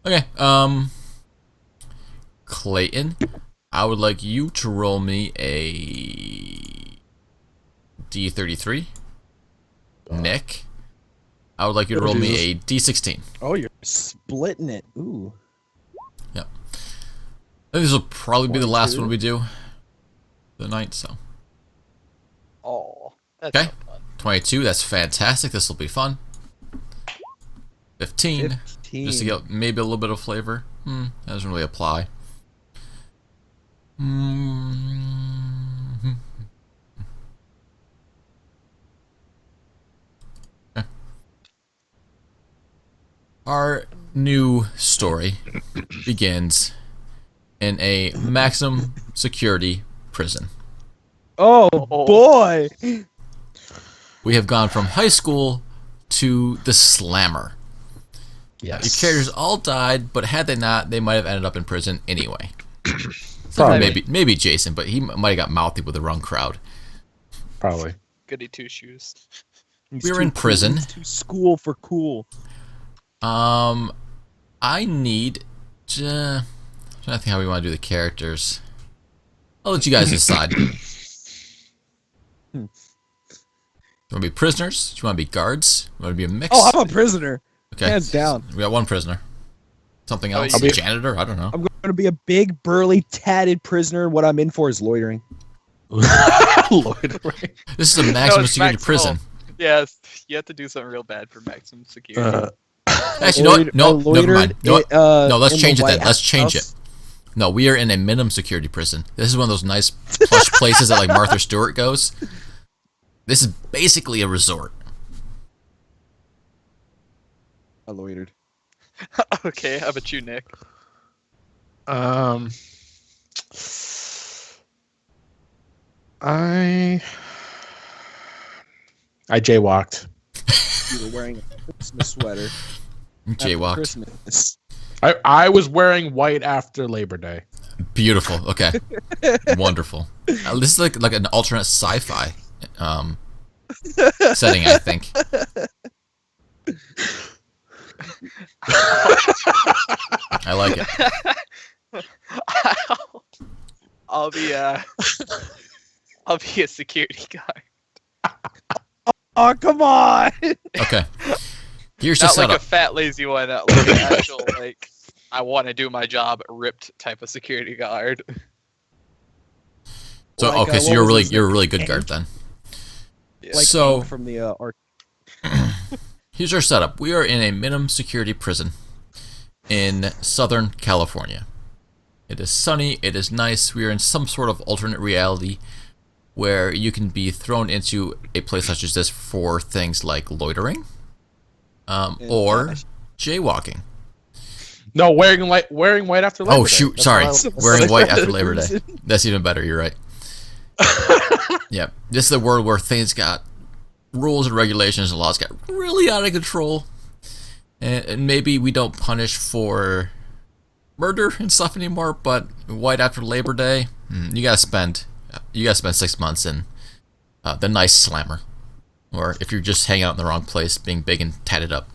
Okay, Clayton, I would like you to roll me a D33. Nick, I would like you to Oh, roll me Jesus. a D16. Oh, you're splitting it. Ooh. Yep. I think this will probably be the last 22. one we do for the night, so. Oh, that's Okay. no fun. 22, that's fantastic. This will be fun. 15, 15. just to get maybe a little bit of flavor. That doesn't really apply. Okay. Our new story begins in a maximum security prison. Oh, Oh. boy. We have gone from high school to the Slammer. Your characters all died, but had they not, they might have ended up in prison anyway. Probably. Maybe Jason, but he might have got mouthy with the wrong crowd. Probably. Goody two shoes. He's We were too in cool. prison. He's too school for cool. I need to. I'm trying to think how we want to do the characters. I'll let you guys decide. Do you want to be prisoners? Do you want to be guards? You want to be a mix? Oh, I'm a prisoner. Okay. Hands down. We got one prisoner. Something else? I'll A be- janitor? I don't know. I'm going to be a big, burly, tatted prisoner. What I'm in for is loitering. Loitering. This is a maximum it's security maximal. prison. Yes, you have to do something real bad for maximum security. Actually, you know what? No, never mind. You know what? No, let's in the change it then. White Let's change it. House. No, we are in a minimum security prison. This is one of those nice plush places that like Martha Stewart goes. This is basically a resort. I loitered. Okay, how about you, Nick? Um, I jaywalked. You were wearing a Christmas sweater. after Jaywalked. Christmas. I was wearing white after Labor Day. Beautiful. Okay. Wonderful. This is like an alternate sci-fi setting, I think. I like it. I'll be I'll be a security guard. Oh, come on. Okay. Here's the Not like setup. a fat lazy one, not like an actual like I want to do my job ripped type of security guard. So Like, okay, so what you're was this, you're a like, really good Hank? guard then. Like So- Hank from the art. Here's our setup. We are in a minimum security prison in Southern California. It is sunny, it is nice. We are in some sort of alternate reality where you can be thrown into a place such as this for things like loitering or jaywalking. No, wearing white after Labor Oh Day. shoot, That's sorry. what I- Wearing white after Labor Day. That's even better, you're right. Yeah, this is a world where things got rules and regulations and laws got really out of control. And maybe we don't punish for murder and stuff anymore, but white after Labor Day, you gotta spend 6 months in the nice Slammer. Or if you're just hanging out in the wrong place, being big and tatted up.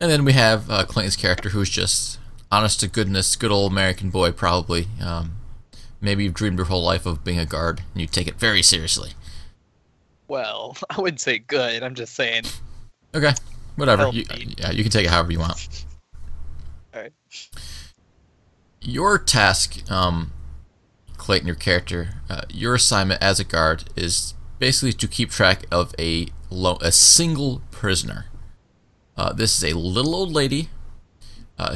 And then we have Clayton's character, who's just honest to goodness, good old American boy, probably. Maybe you've dreamed your whole life of being a guard, and you take it very seriously. Well, I wouldn't say good. I'm just saying. Okay, whatever. Help You, me. yeah, you can take it however you want. All right. Your task, Clayton, your character, your assignment as a guard is basically to keep track of a single prisoner. This is a little old lady.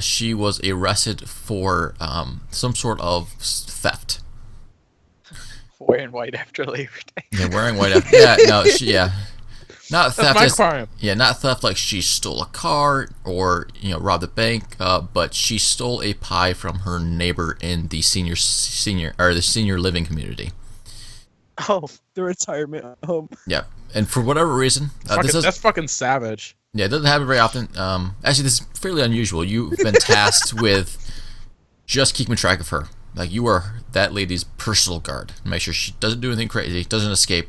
She was arrested for some sort of theft. Wearing white after Labor Day. Yeah, wearing white. Yeah. Not That's theft. my as- crime. Yeah, not theft like she stole a car or robbed a bank. But she stole a pie from her neighbor in the senior living community. Oh, the retirement home. Yeah, and for whatever reason, That's fucking savage. yeah, it doesn't happen very often. Actually, this is fairly unusual. You've been tasked with just keeping track of her. Like you are that lady's personal guard. Make sure she doesn't do anything crazy, doesn't escape,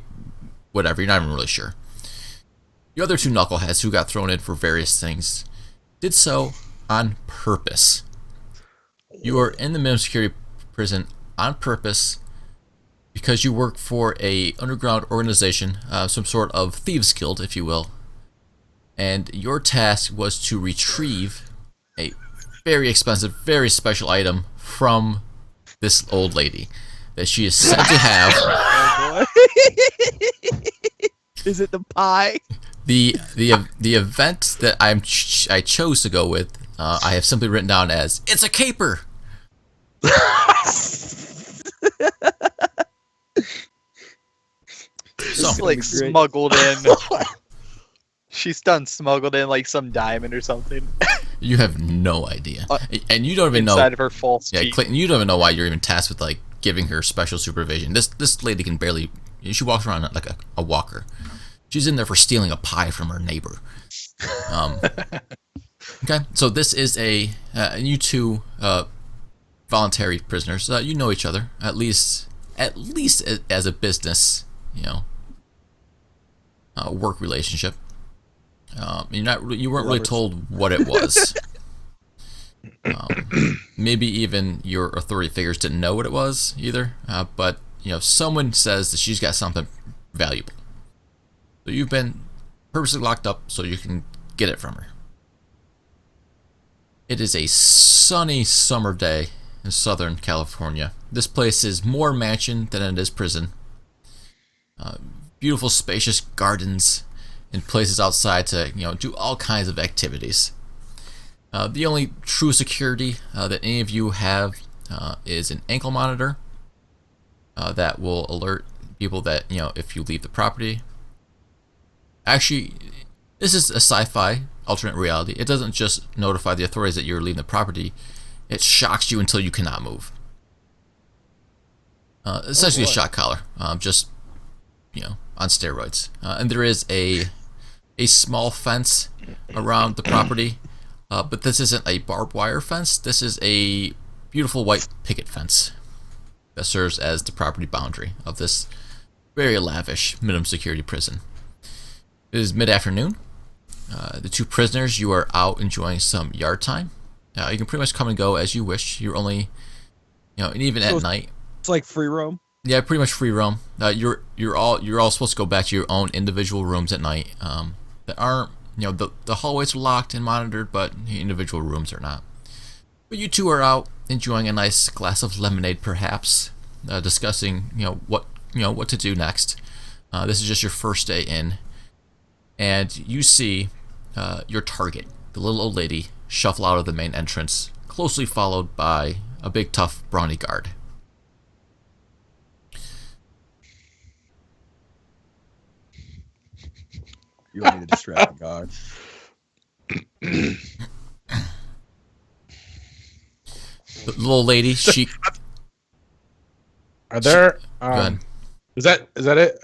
whatever. You're not even really sure. The other two knuckleheads who got thrown in for various things did so on purpose. You are in the minimum security prison on purpose because you work for a underground organization, some sort of thieves guild, if you will. And your task was to retrieve a very expensive, very special item from this old lady that she is said to have. Oh, boy. Is it the pie? The event that I chose to go with, I have simply written down as "It's a caper." Just like smuggled in. She's done smuggled in like some diamond or something. You have no idea, and you don't even know inside of her false Yeah, teeth. Clayton, you don't even know why you're even tasked with like giving her special supervision. This lady can barely. She walks around like a walker. She's in there for stealing a pie from her neighbor. Okay, so this is you two voluntary prisoners. You know each other at least as a business, work relationship. You weren't really told what it was. Maybe even your authority figures didn't know what it was either. But someone says that she's got something valuable. So you've been purposely locked up so you can get it from her. It is a sunny summer day in Southern California. This place is more mansion than it is prison. Beautiful, spacious gardens and places outside to do all kinds of activities. The only true security that any of you have is an ankle monitor that will alert people that if you leave the property. Actually, this is a sci-fi alternate reality. It doesn't just notify the authorities that you're leaving the property. It shocks you until you cannot move. Essentially a shock collar, just on steroids. And there is a small fence around the property, but this isn't a barbed wire fence. This is a beautiful white picket fence that serves as the property boundary of this very lavish minimum security prison. It is mid-afternoon. The two prisoners, you are out enjoying some yard time. You can pretty much come and go as you wish. You're only, and even at night. It's like free roam. Yeah, pretty much free roam. You're all supposed to go back to your own individual rooms at night. That aren't, the hallways are locked and monitored, but the individual rooms are not. But you two are out enjoying a nice glass of lemonade, perhaps, discussing what to do next. This is just your first day in. And you see your target, the little old lady, shuffle out of the main entrance, closely followed by a big, tough, brawny guard. You want me to distract the guard? The little lady, she... Are there... Go ahead. Is that it?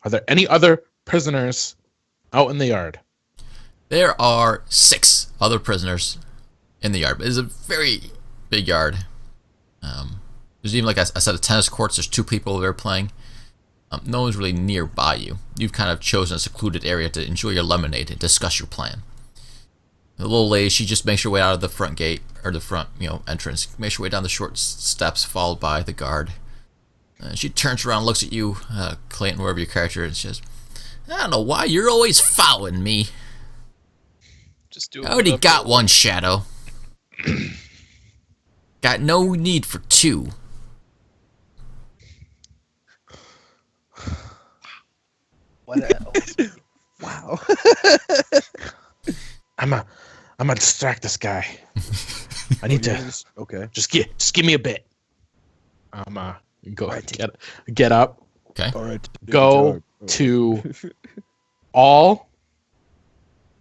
Are there any other prisoners out in the yard? There are 6 other prisoners in the yard. It is a very big yard. There's even, like a set of tennis courts. There's 2 people there playing. No one's really nearby you. You've kind of chosen a secluded area to enjoy your lemonade and discuss your plan. The little lady, she just makes her way out of the front gate, or the front, entrance. Makes her way down the short steps, followed by the guard. She turns around, looks at you, Clayton, wherever your character is, and says, "I don't know why you're always following me. Just do. I already got one shadow. Got no need for 2. What else? Wow. I'm gonna distract this guy. I need to Okay. just give me a bit. Go Right. get up. Okay. All right. Go to all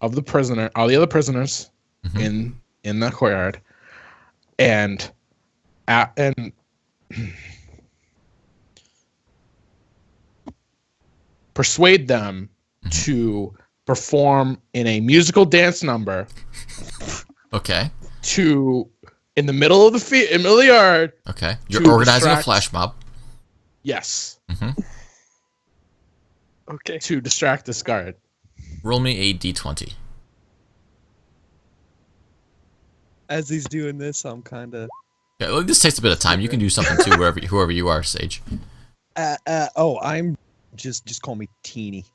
the other prisoners in the courtyard, and persuade them to perform in a musical dance number Okay. in the middle of the yard. Okay. You're To organizing a distract- flash mob. Yes, Okay. to distract this guard. Roll me a d20. as he's doing this, I'm kind of. Yeah, well, this takes a bit of time. You can do something too, whoever you are, Sage. I'm just call me Teeny.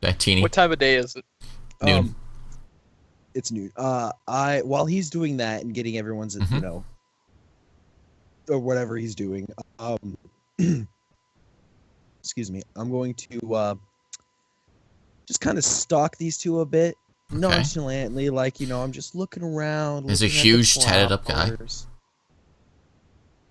Okay, Teeny. What time of day is it? Noon. It's noon. While he's doing that and getting everyone's, Mhm. you know, or whatever he's doing, excuse me, I'm going to just kind of stalk these two a bit, nonchalantly, like, you know, I'm just looking around. He's a looking at the huge, tatted up guy. flowers,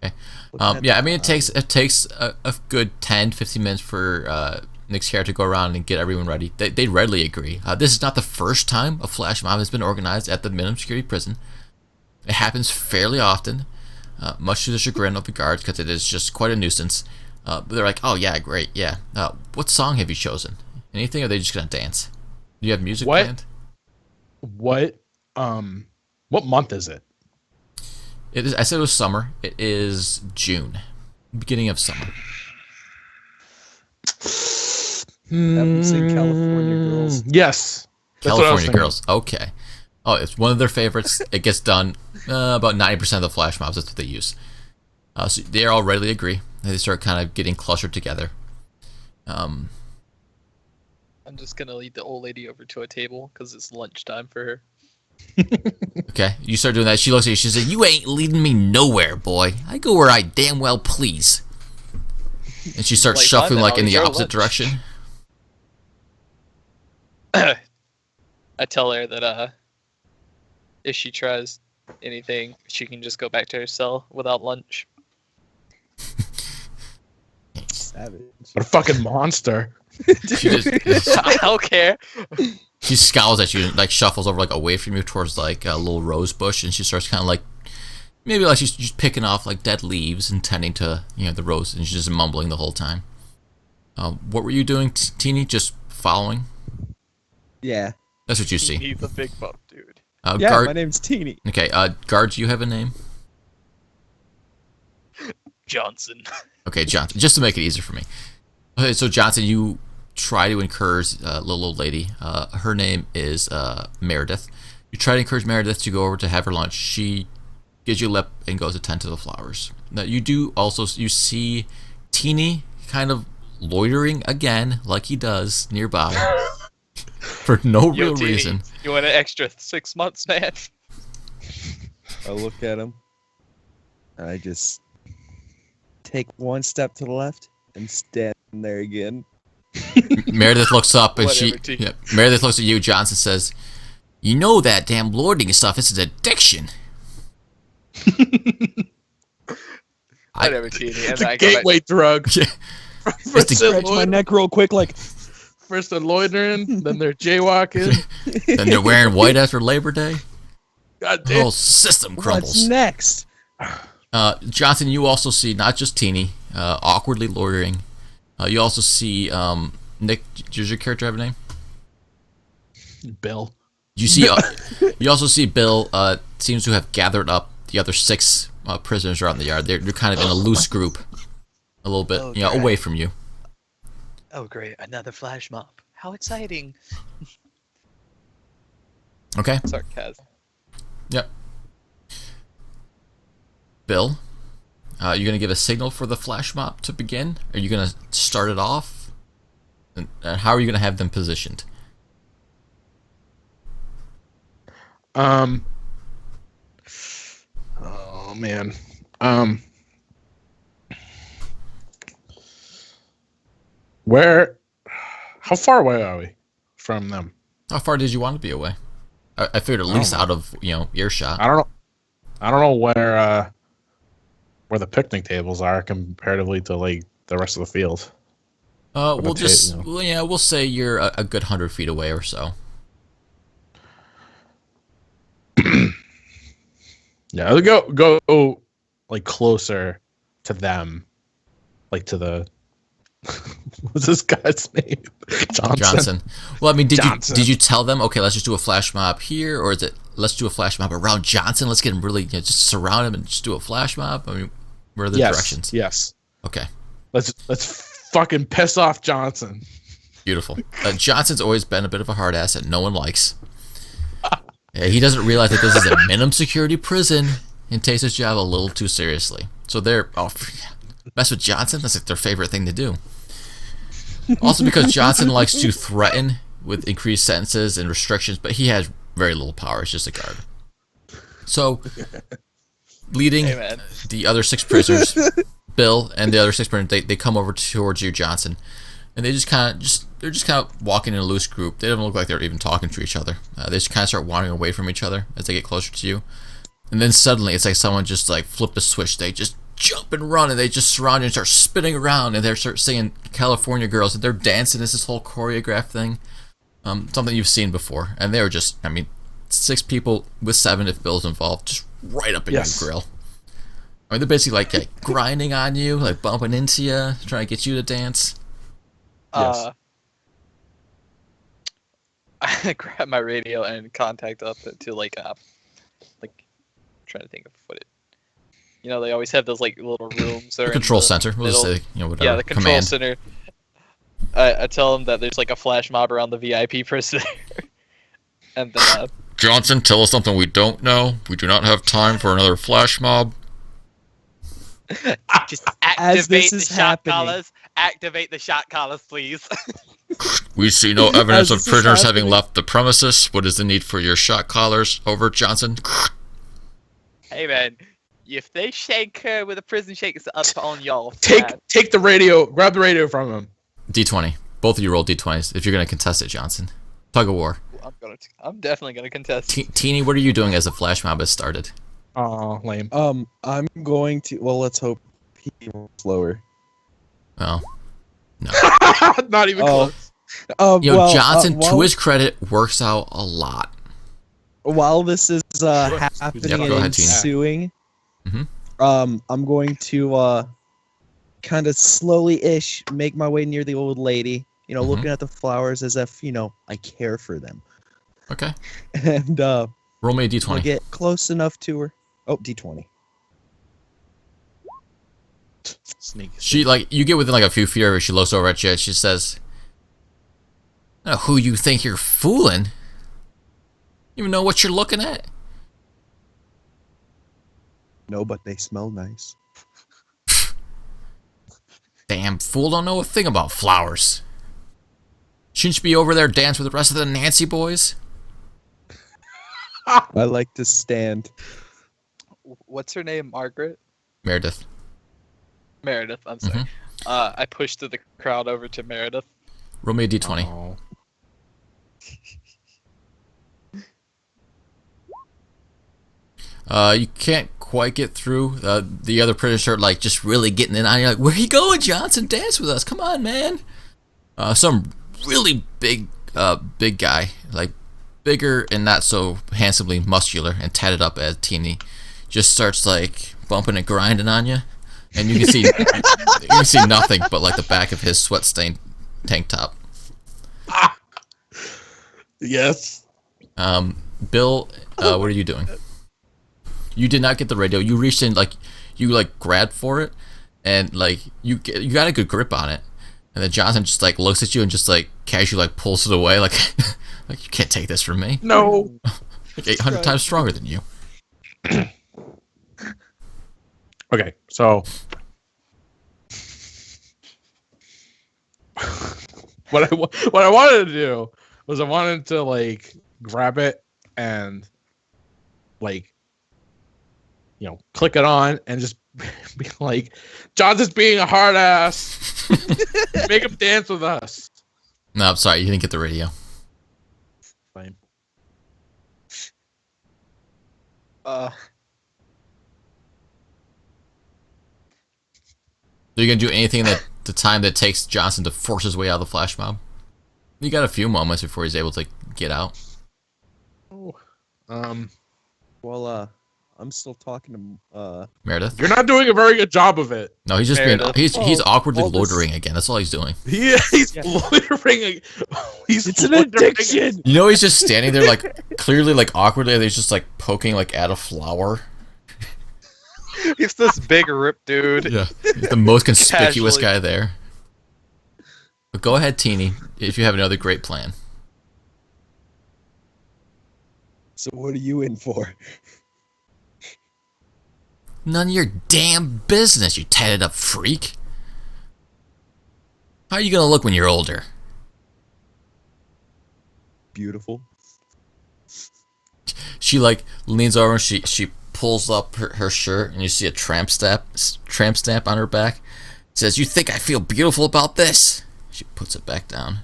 Okay. looking at Yeah, the I mean, it flowers. takes a good 10, 15 minutes for Nick's character to go around and get everyone ready. They readily agree. This is not the first time a flash mob has been organized at the minimum security prison. It happens fairly often, much to the chagrin of the guards, because it is just quite a nuisance. But they're like, oh yeah, great, yeah. What song have you chosen? Anything, or are they just gonna dance? Do you have music What? planned? What month is it? It is. I said it was summer. It is June, beginning of summer. Haven't seen California Girls. Yes. That's what I was California thinking. Girls. Okay. Oh, it's one of their favorites. It gets done about 90% of the flash mobs. That's what they use. So they all readily agree. They start kind of getting clustered together. I'm just gonna lead the old lady over to a table because it's lunchtime for her. Okay, you start doing that. She looks at you. She says, "You ain't leading me nowhere, boy. I go where I damn well please." And she starts Like, shuffling fine, like then in I'll the eat your opposite lunch. direction. I tell her that if she tries anything, she can just go back to her cell without lunch. Savage. What a fucking monster. She just I don't care. she scowls at you and like shuffles over like away from you towards like a little rose bush, and she starts kind of like maybe like she's just picking off like dead leaves and tending to the rose, and she's just mumbling the whole time. What were you doing, Teeny? Just following? Yeah. That's what you see. He's a big buff dude. Yeah, Guard. my name's Teeny. Okay, guards, you have a name? Johnson. Okay, Johnson. Just to make it easier for me. Okay, so Johnson, you try to encourage little old lady. Her name is Meredith. You try to encourage Meredith to go over to have her lunch. She gives you a lip and goes to tend to the flowers. Now you see Teeny kind of loitering again, like he does nearby, for no Yo, real Teeny, reason. You want an extra 6 months, man? I look at him, and I just take one step to the left and stand there again. Meredith looks up and Whatever, T. Meredith looks at you. Johnson says, "You know that damn lording stuff is an addiction." Whatever, Teeny. And It's a I go back- gateway drug. Yeah. First the- they're Scratch my loitering, neck real quick, like, first they're loitering, then they're jaywalking. Then they're wearing white after Labor Day. God The damn. whole system what's crumbles. next? Johnson, you also see not just Teeny awkwardly loitering. You also see Nick. Does your character have a name? Bill. You see. You also see Bill seems to have gathered up the other 6 prisoners around the yard. They're kind of in a loose group, a little bit, Okay. away from you. Oh, great. Another flash mob. How exciting. Okay. Sarcasm. Yep. Bill, you gonna give a signal for the flash mob to begin? Are you gonna start it off? And how are you gonna have them positioned? Oh man. How far away are we from them? How far did you want to be away? I figured at least out of earshot. I don't know where the picnic tables are comparatively to like the rest of the field. We'll just you know. we'll say you're a good 100 feet away or so. Yeah, I'll go like closer to them, like to the what's this guy's name? Johnson. Well, I mean, Johnson. did you tell them? Okay, let's just do a flash mob here, or is it let's do a flash mob around Johnson? Let's get him really just surround him and just do a flash mob. I mean, where are the directions? Yes. Okay, Let's fucking piss off Johnson. beautiful. Johnson's always been a bit of a hard ass that no one likes. Yeah, he doesn't realize that this is a minimum security prison and takes his job a little too seriously. So they're mess with Johnson. That's like their favorite thing to do. Also because Johnson likes to threaten with increased sentences and restrictions, but he has very little power. He's just a guard. So, leading the other 6 prisoners, Bill and the other 6 prisoners, they come over towards you, Johnson, and they just kind of walking in a loose group. They don't look like they're even talking to each other. They just kind of start wandering away from each other as they get closer to you, and then suddenly it's like someone just like flipped a switch. They just jump and run, and they just surround you and start spinning around, and they start singing California Girls, and they're dancing. It's this whole choreographed thing, something you've seen before, and they were just, I mean, 6 people with 7 if Bill's involved, just right up in your grill. I mean, they're basically like grinding on you, like bumping into you, trying to get you to dance. I grabbed my radio and contact up to like I'm trying to think of what it. You know, they always have those like little rooms. The control center. We'll just say, whatever. Yeah, the control center. I tell them that there's like a flash mob around the VIP prisoner, and then. Johnson, tell us something we don't know. We do not have time for another flash mob. Just activate the shot collars. Activate the shot collars, please. We see no evidence of prisoners having left the premises. What is the need for your shot collars? Over, Johnson. Hey, man. If they shake her with a prison shake, it's up on y'all. Take the radio. Grab the radio from him. D20. Both of you roll D20s if you're going to contest it, Johnson. Tug of war. I'm definitely gonna contest. Teeny, what are you doing as the flash mob has started? Oh, lame. I'm going to. Well, let's hope he rolls slower. Oh, no. Not even close. Johnson, to his credit, works out a lot. While this is happening and ensuing, I'm going to kind of slowly-ish make my way near the old lady. You know, looking at the flowers as if, I care for them. Okay. And roll me a D20. I'll get close enough to her. Oh, D20. Sneak. She you get within like a few feet of her. She looks over at you and she says, "I don't know who you think you're fooling. You even know what you're looking at?" No, but they smell nice. Damn fool! Don't know a thing about flowers. Shouldn't you be over there dancing with the rest of the Nancy boys? I like to stand. What's her name? Margaret? Meredith. Meredith, I'm sorry. I pushed through the crowd over to Meredith. Roll me a D20. You can't quite get through. The other prisoners start just really getting in on you. Like, where you going, Johnson? Dance with us. Come on, man. Some really big guy, like bigger and not so handsomely muscular and tatted up as Teeny, just starts like bumping and grinding on you, and you can see nothing but like the back of his sweat-stained tank top. Yes. Bill, what are you doing? You did not get the radio. You reached in, you grabbed for it, and you got a good grip on it. And then Johnson just looks at you and just casually pulls it away, like you can't take this from me. No. 800 times stronger than you. Okay, so what I wanted to do was I wanted to grab it and click it on and just be like, Johnson's being a hard ass. Make him dance with us. No, I'm sorry, you didn't get the radio. Fine. So you're gonna do anything that the time that takes Johnson to force his way out of the flash mob? You got a few moments before he's able to get out. Well, I'm still talking to Meredith. You're not doing a very good job of it. No, he's just he's awkwardly loitering again. That's all he's doing. He's loitering. It's an addiction. You know, he's just standing there clearly awkwardly. And he's just poking at a flower. He's this big rip dude. Yeah, he's the most conspicuous guy there. But go ahead, Teeny, if you have another great plan. So what are you in for? None of your damn business, you tatted up freak. How are you gonna look when you're older? Beautiful. She like leans over and she pulls up her shirt and you see a tramp stamp on her back. It says, "You think I feel beautiful about this?" She puts it back down.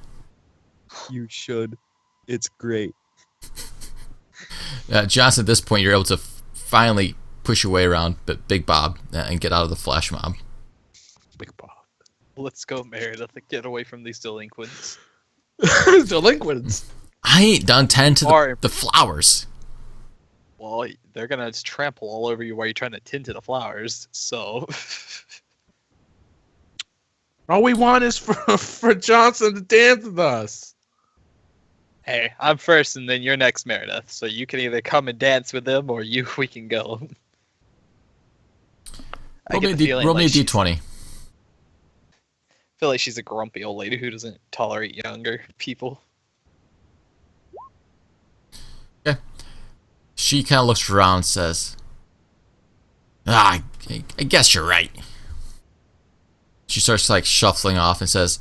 You should. It's great. Johnson, at this point, you're able to finally push your way around Big Bob and get out of the flash mob. Big Bob. Let's go, Meredith. Get away from these delinquents. Delinquents. I ain't done tending to the flowers. Well, they're gonna just trample all over you while you're trying to tend to the flowers. So, all we want is for Johnson to dance with us. Hey, I'm first, and then you're next, Meredith. So you can either come and dance with them, or we can go. Roll me a d20. I feel like she's a grumpy old lady who doesn't tolerate younger people. Okay. She kind of looks around and says, I guess you're right. She starts like shuffling off and says,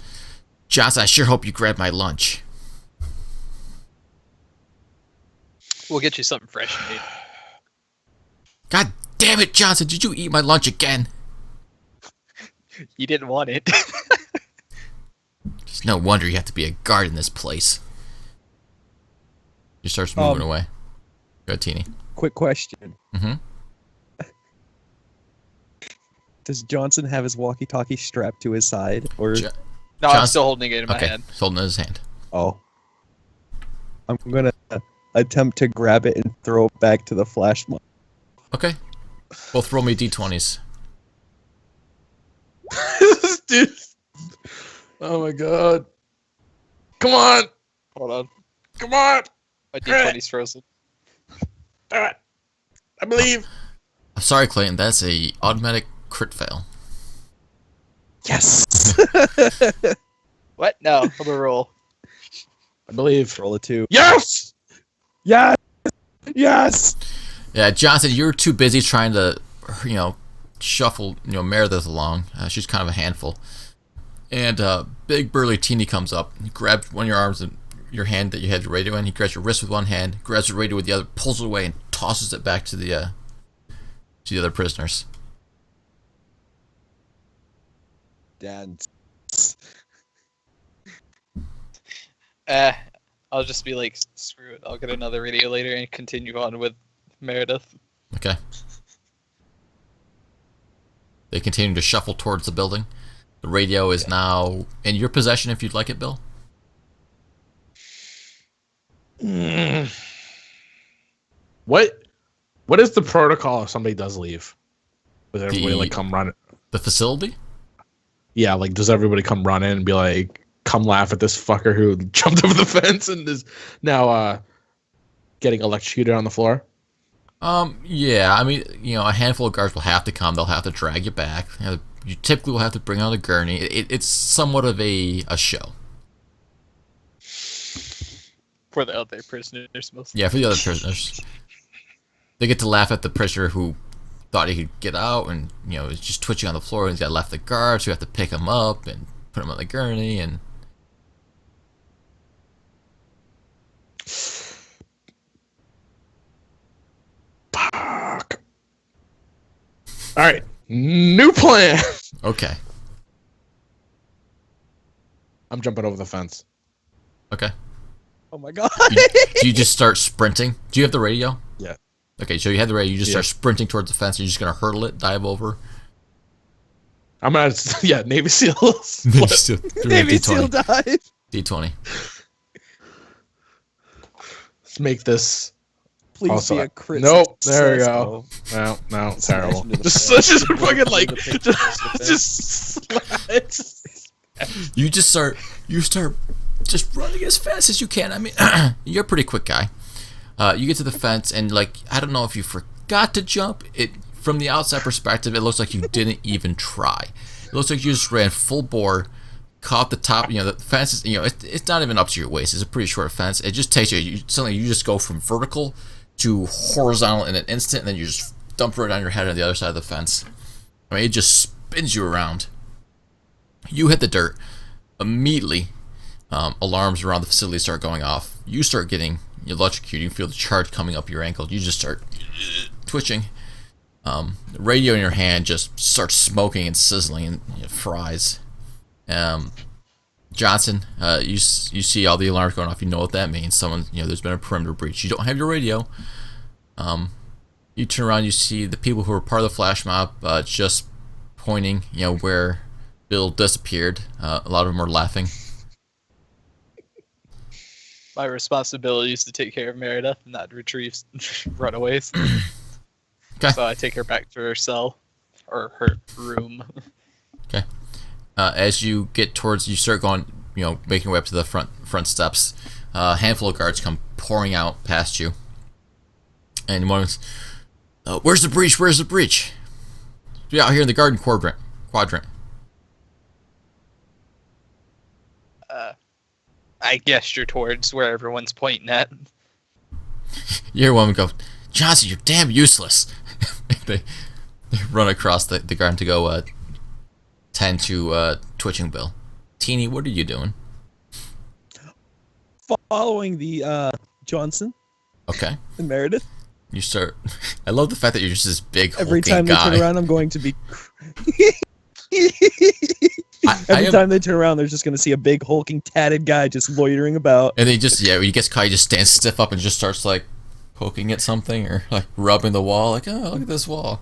Johnson, I sure hope you grab my lunch. We'll get you something fresh made. God damn it, Johnson, did you eat my lunch again? You didn't want it. It's no wonder you have to be a guard in this place. She starts moving away. Go, Teeny. Quick question. Mm-hmm. Does Johnson have his walkie-talkie strapped to his side, or? No, I'm still holding it in my hand. He's holding it in his hand. Oh. I'm gonna attempt to grab it and throw it back to the flash mob. Okay. Both roll me d20s. Dude. Oh my god. Come on. Hold on. Come on. My d20's frozen. I believe. I'm sorry, Clayton. That's a automatic crit fail. Yes. What? No. I'm gonna roll. I believe. Roll a 2. Yes. Yes. Yes. Yeah, Johnson, you're too busy trying to, shuffle, Meredith along. She's kind of a handful. And big burly Teeny comes up. He grabs one of your arms and your hand that you had your radio in. He grabs your wrist with one hand, grabs the radio with the other, pulls it away, and tosses it back to the other prisoners. Dance. I'll just be like, screw it. I'll get another radio later and continue on with Meredith. Okay. They continue to shuffle towards the building. The radio is now in your possession if you'd like it, Bill. What is the protocol if somebody does leave? Does everybody come run? The facility? Yeah, like does everybody come run in and be like, come laugh at this fucker who jumped over the fence and is now getting electrocuted on the floor? Yeah, I mean, a handful of guards will have to come. They'll have to drag you back. You typically will have to bring out a gurney. It's somewhat of a show. For the other prisoners, mostly. Yeah, for the other prisoners. They get to laugh at the prisoner who thought he could get out and, is just twitching on the floor and he's got left the guards who have to pick him up and put him on the gurney and... Fuck. Alright. New plan! Okay. I'm jumping over the fence. Okay. Oh my god. Do you just start sprinting? Do you have the radio? Yeah. Okay, so you have the radio. You just start sprinting towards the fence. You're just going to hurdle it, dive over. I'm going to, Navy SEALs. Navy SEAL dive. D20. Let's make this... Please also, be a crit. Nope, there we go. No, terrible. Just fucking like, You start just running as fast as you can. I mean, you're a pretty quick guy. You get to the fence and I don't know if you forgot to jump. From the outside perspective, it looks like you didn't even try. It looks like you just ran full bore, caught the top. The fence is, it's not even up to your waist. It's a pretty short fence. It just takes you. Suddenly, you just go from vertical to horizontal in an instant, and then you just dump right on your head on the other side of the fence. I mean, it just spins you around. You hit the dirt. Immediately, alarms around the facility start going off. You start getting electrocuted. You feel the charge coming up your ankle. You just start twitching. The radio in your hand just starts smoking and sizzling and fries. Johnson, you see all the alarms going off. You know what that means. Someone, there's been a perimeter breach. You don't have your radio. You turn around. You see the people who were part of the flash mob just pointing, where Bill disappeared. A lot of them are laughing. My responsibility is to take care of Meredith and not retrieve runaways. Okay. So I take her back to her cell or her room. Okay. As you get towards, you start going, making your way up to the front steps. A handful of guards come pouring out past you, and one is, "Where's the breach? Where's the breach?" "You're out here in the garden quadrant." I gesture towards where everyone's pointing at. You hear one go, "Johnson, you're damn useless." they run across the garden to go tend to twitching Bill. Teeny, what are you doing? Following the Johnson. Okay. And Meredith. You start. I love the fact that you're just this big hulking Every time guy. they turn around, I'm going to be. Every time they turn around, they're just going to see a big hulking tatted guy just loitering about. And he just when he gets caught, he just stands stiff up and just starts like poking at something or like rubbing the wall. Like, oh, look at this wall.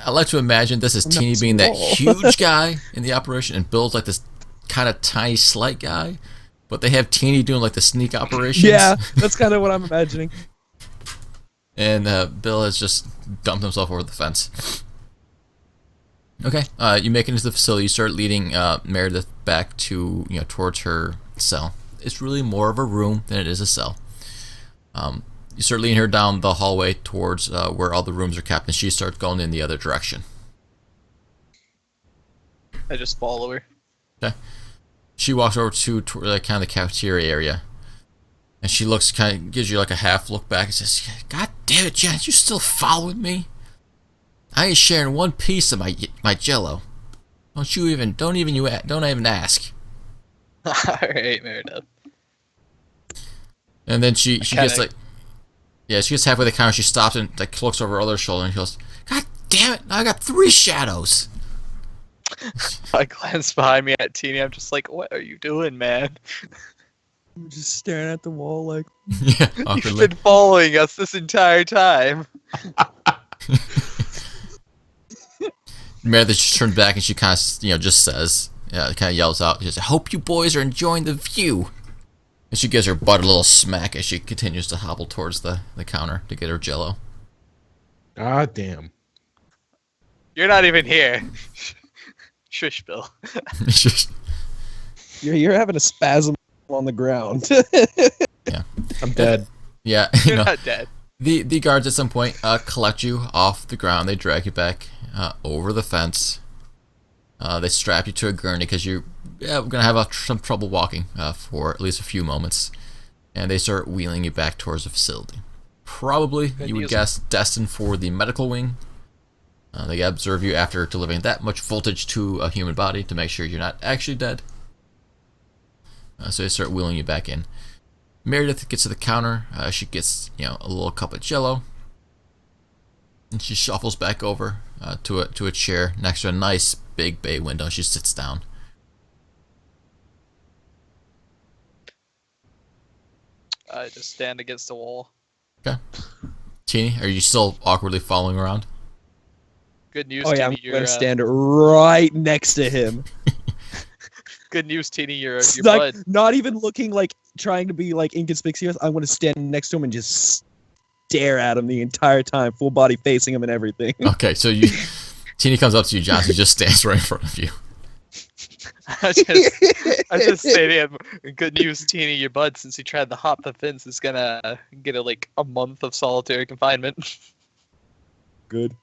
I like to imagine this is Teeny being that huge guy in the operation, and Bill's like this kind of tiny, slight guy. But they have Teeny doing like the sneak operations. Yeah, that's kind of what I'm imagining. And Bill has just dumped himself over the fence. Okay, you make it into the facility. You start leading Meredith back to, towards her cell. It's really more of a room than it is a cell. You start leading her down the hallway towards where all the rooms are kept, and she starts going in the other direction. I just follow her. Okay. She walks over to like kind of the cafeteria area, and she looks gives you like a half look back and says, "God damn it, Jen, you still following me? I ain't sharing one piece of my Jello. Don't even ask." All right, Meredith. And then she gets like, she gets halfway to the counter. She stops and like looks over her other shoulder and she goes, "God damn it! Now I got 3 shadows." I glance behind me at Teeny. I'm just like, "What are you doing, man?" I'm just staring at the wall like. Yeah, You've been following us this entire time. Meredith just turns back and she kind of, just says, kind of yells out, she says, "I hope you boys are enjoying the view." And she gives her butt a little smack as she continues to hobble towards the counter to get her Jello. God damn. You're not even here. Shush, Bill. You're having a spasm on the ground. Yeah. I'm dead. Yeah. You're not dead. The guards at some point collect you off the ground. They drag you back over the fence. They strap you to a gurney because we're going to have some trouble walking for at least a few moments. And they start wheeling you back towards the facility. Probably, you would guess, destined for the medical wing. They observe you after delivering that much voltage to a human body to make sure you're not actually dead. So they start wheeling you back in. Meredith gets to the counter. She gets, a little cup of Jello. And she shuffles back over to a chair next to a nice big bay window. She sits down. I just stand against the wall. Okay. Teeny, are you still awkwardly following around? Good news, Oh yeah, Teeny. I'm gonna stand right next to him. Good news, Teeny. Your Like, bud. not even looking like trying to be like inconspicuous. I'm gonna stand next to him and just stare at him the entire time, full body facing him and everything. Okay, so Teeny comes up to you, Johnson, just stands right in front of you. I just say to him, good news, Teeny, your bud, since he tried to hop the fence, is gonna get a month of solitary confinement. Good.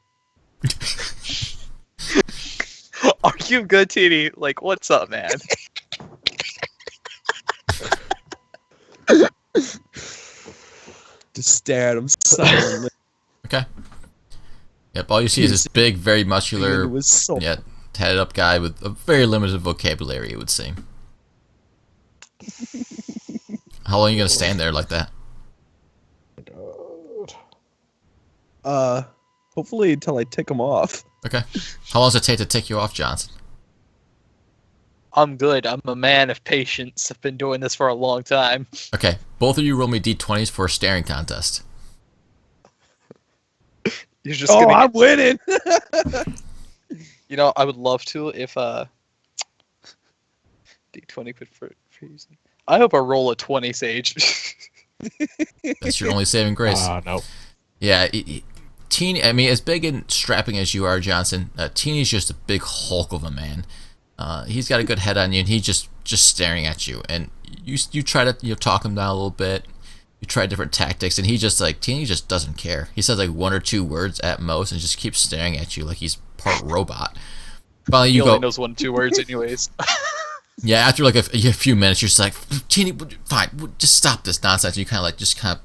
Are you good, Teeny? Like, what's up, man? Just stare at him silently. Okay. Yep, all you see is this big, very muscular, yeah, tatted up guy with a very limited vocabulary, it would seem. How long are you going to stand there like that? Hopefully until I tick him off. Okay. How long does it take to tick you off, Johnson? I'm good. I'm a man of patience. I've been doing this for a long time. Okay. Both of you roll me d20s for a staring contest. You're just gonna I'm winning! You know, I would love to if D20 could freeze. I hope I roll a 20, Sage. That's your only saving grace. No. Yeah, Teeny, I mean, as big and strapping as you are, Johnson, Teeny's just a big hulk of a man. He's got a good head on you, and he's just staring at you. And you try to talk him down a little bit. You try different tactics, and he just Teeny just doesn't care. He says like 1 or 2 words at most, and just keeps staring at you like he's part robot. Finally, he only knows 1 or 2 words, anyways. Yeah, after like a few minutes, you're just like, Teeny, fine, just stop this nonsense. You kind of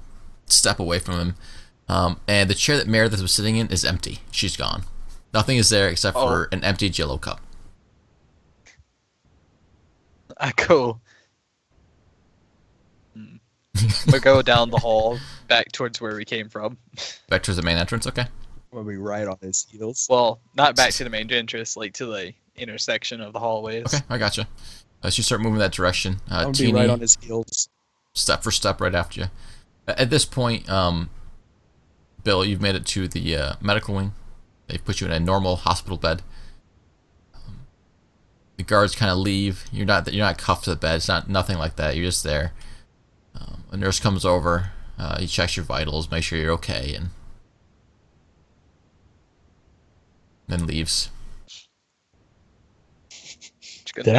step away from him. And the chair that Meredith was sitting in is empty. She's gone. Nothing is there except for an empty Jello cup. Cool. We go down the hall back towards where we came from. Back towards the main entrance, okay. We'll be right on his heels. Well, not back to the main entrance, like to the intersection of the hallways. Okay, I gotcha. As you start moving that direction, I'll Teeny, be right on his heels. Step for step right after you. At this point, Bill, you've made it to the medical wing. They've put you in a normal hospital bed. The guards kind of leave. You're not cuffed to the bed. It's nothing like that. You're just there. A nurse comes over. He checks your vitals, make sure you're okay, and then leaves. Did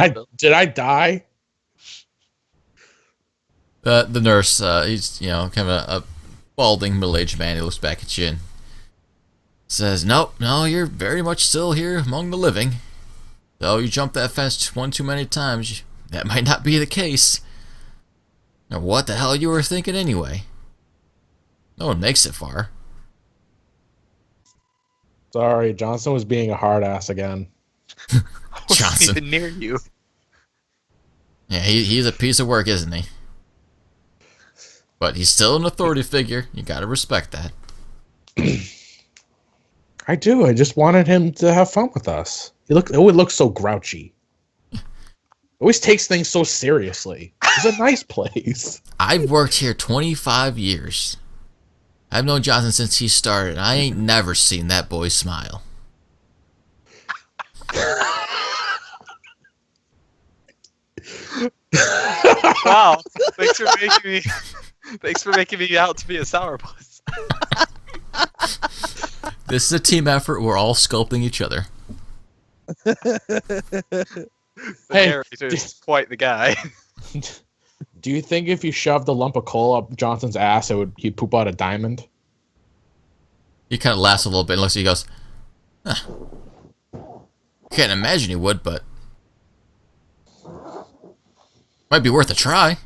I die? The nurse, he's kind of a balding middle-aged man. He looks back at you and says, No, you're very much still here among the living. Though you jumped that fence 1 too many times, that might not be the case. Now, what the hell you were thinking anyway? No one makes it far. Sorry, Johnson was being a hard ass again. Johnson. Even near you. Yeah, he's a piece of work, isn't he? But he's still an authority figure. You gotta respect that. I do. I just wanted him to have fun with us. He always looks so grouchy. Always takes things so seriously. It's a nice place. I've worked here 25 years. I've known Johnson since he started. I ain't never seen that boy smile. Wow. Thanks for making me out to be a sourpuss. This is a team effort. We're all sculpting each other. The narrator is quite the guy. Do you think if you shoved a lump of coal up Johnson's ass, he'd poop out a diamond? He kind of laughs a little bit and looks at you and goes, Can't imagine he would, but might be worth a try.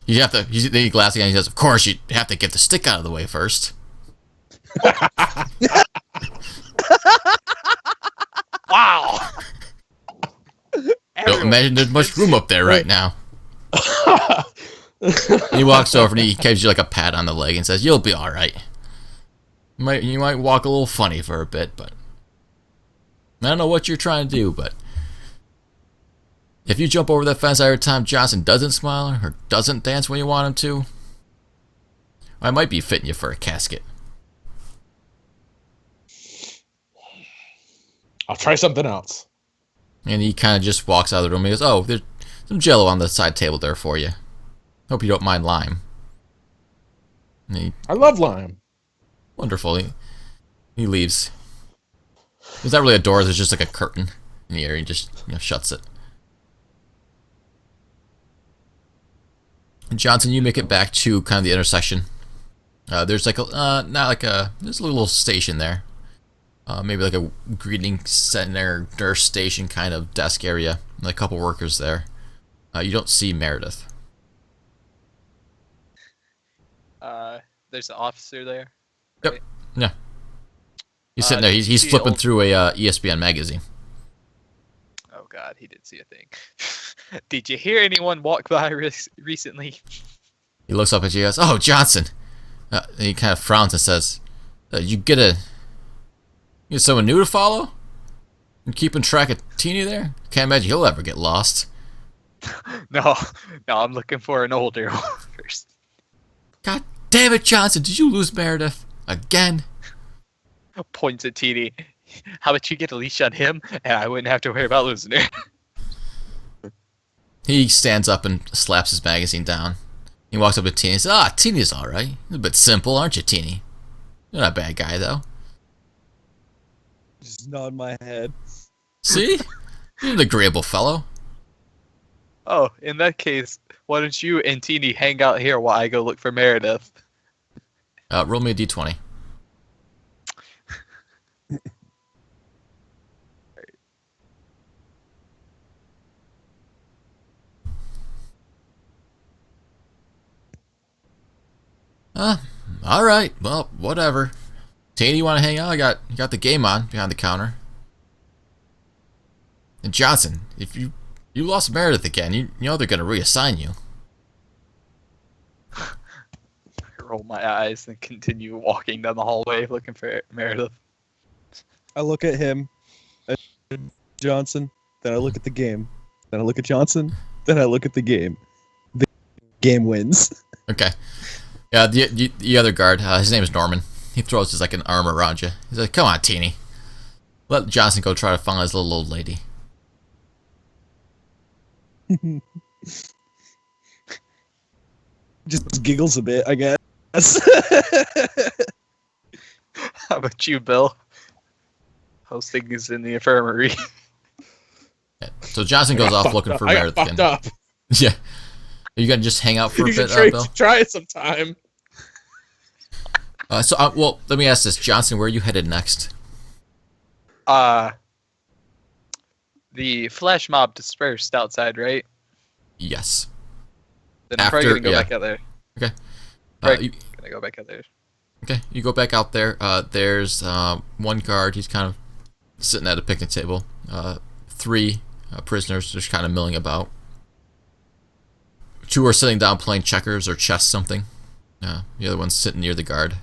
You have to. Then he glasses again. He says, "Of course, you have to get the stick out of the way first." Wow. Don't imagine there's much room up there right now. He walks over and he gives you like a pat on the leg and says, "You'll be all right. You might walk a little funny for a bit, but I don't know what you're trying to do, but if you jump over that fence every time Johnson doesn't smile or doesn't dance when you want him to, I might be fitting you for a casket." I'll try something else. And he kind of just walks out of the room and he goes, "Oh, there's some Jello on the side table there for you. Hope you don't mind lime." And I love lime. Wonderful. He leaves. There's not really a door. There's just like a curtain in the area. He just shuts it. And Johnson, you make it back to kind of the intersection. There's like there's a little station there. Maybe like a greeting center, nurse station kind of desk area. And a couple workers there. You don't see Meredith. There's an officer there. Yep. Right? Yeah. He's sitting there. He's flipping through a ESPN magazine. Oh God, he didn't see a thing. Did you hear anyone walk by recently? He looks up at you and goes, "Oh, Johnson." And he kind of frowns and says, "You get someone new to follow? You keeping track of Teeny there? Can't imagine he'll ever get lost." No, I'm looking for an older one first. God damn it, Johnson! Did you lose Meredith again? Points at Teeny. How about you get a leash on him, and I wouldn't have to worry about losing her. He stands up and slaps his magazine down. He walks up to Teeny and says, Teeny's alright. A bit simple, aren't you, Teeny? You're not a bad guy, though. Just nod my head. See? You're an agreeable fellow. Oh, in that case, why don't you and Teeny hang out here while I go look for Meredith? Roll me a d20. Alright, well, whatever. Teeny, you want to hang out? You got the game on behind the counter. And Johnson, if you lost Meredith again, you know they're going to reassign you. I roll my eyes and continue walking down the hallway looking for Meredith. I look at him, at Johnson, then I look at the game. Then I look at Johnson, then I look at the game. The game wins. Okay. Yeah, the other guard, his name is Norman. He throws his an arm around you. He's like, "Come on, Teeny. Let Johnson go try to find his little old lady." Just giggles a bit, I guess. How about you, Bill? How's things in the infirmary? Yeah. So Johnson goes off looking for Meredith again. Up. Yeah. Are you gonna just hang out for a bit, Bill? Try it sometime. Well, let me ask this, Johnson. Where are you headed next? The flash mob dispersed outside, right? Yes. Then I'm probably gonna go back out there. Okay. Gonna go back out there. Okay, you go back out there. There's one guard. He's kind of sitting at a picnic table. 3 prisoners just kind of milling about. 2 are sitting down playing checkers or chess something. The other one's sitting near the guard.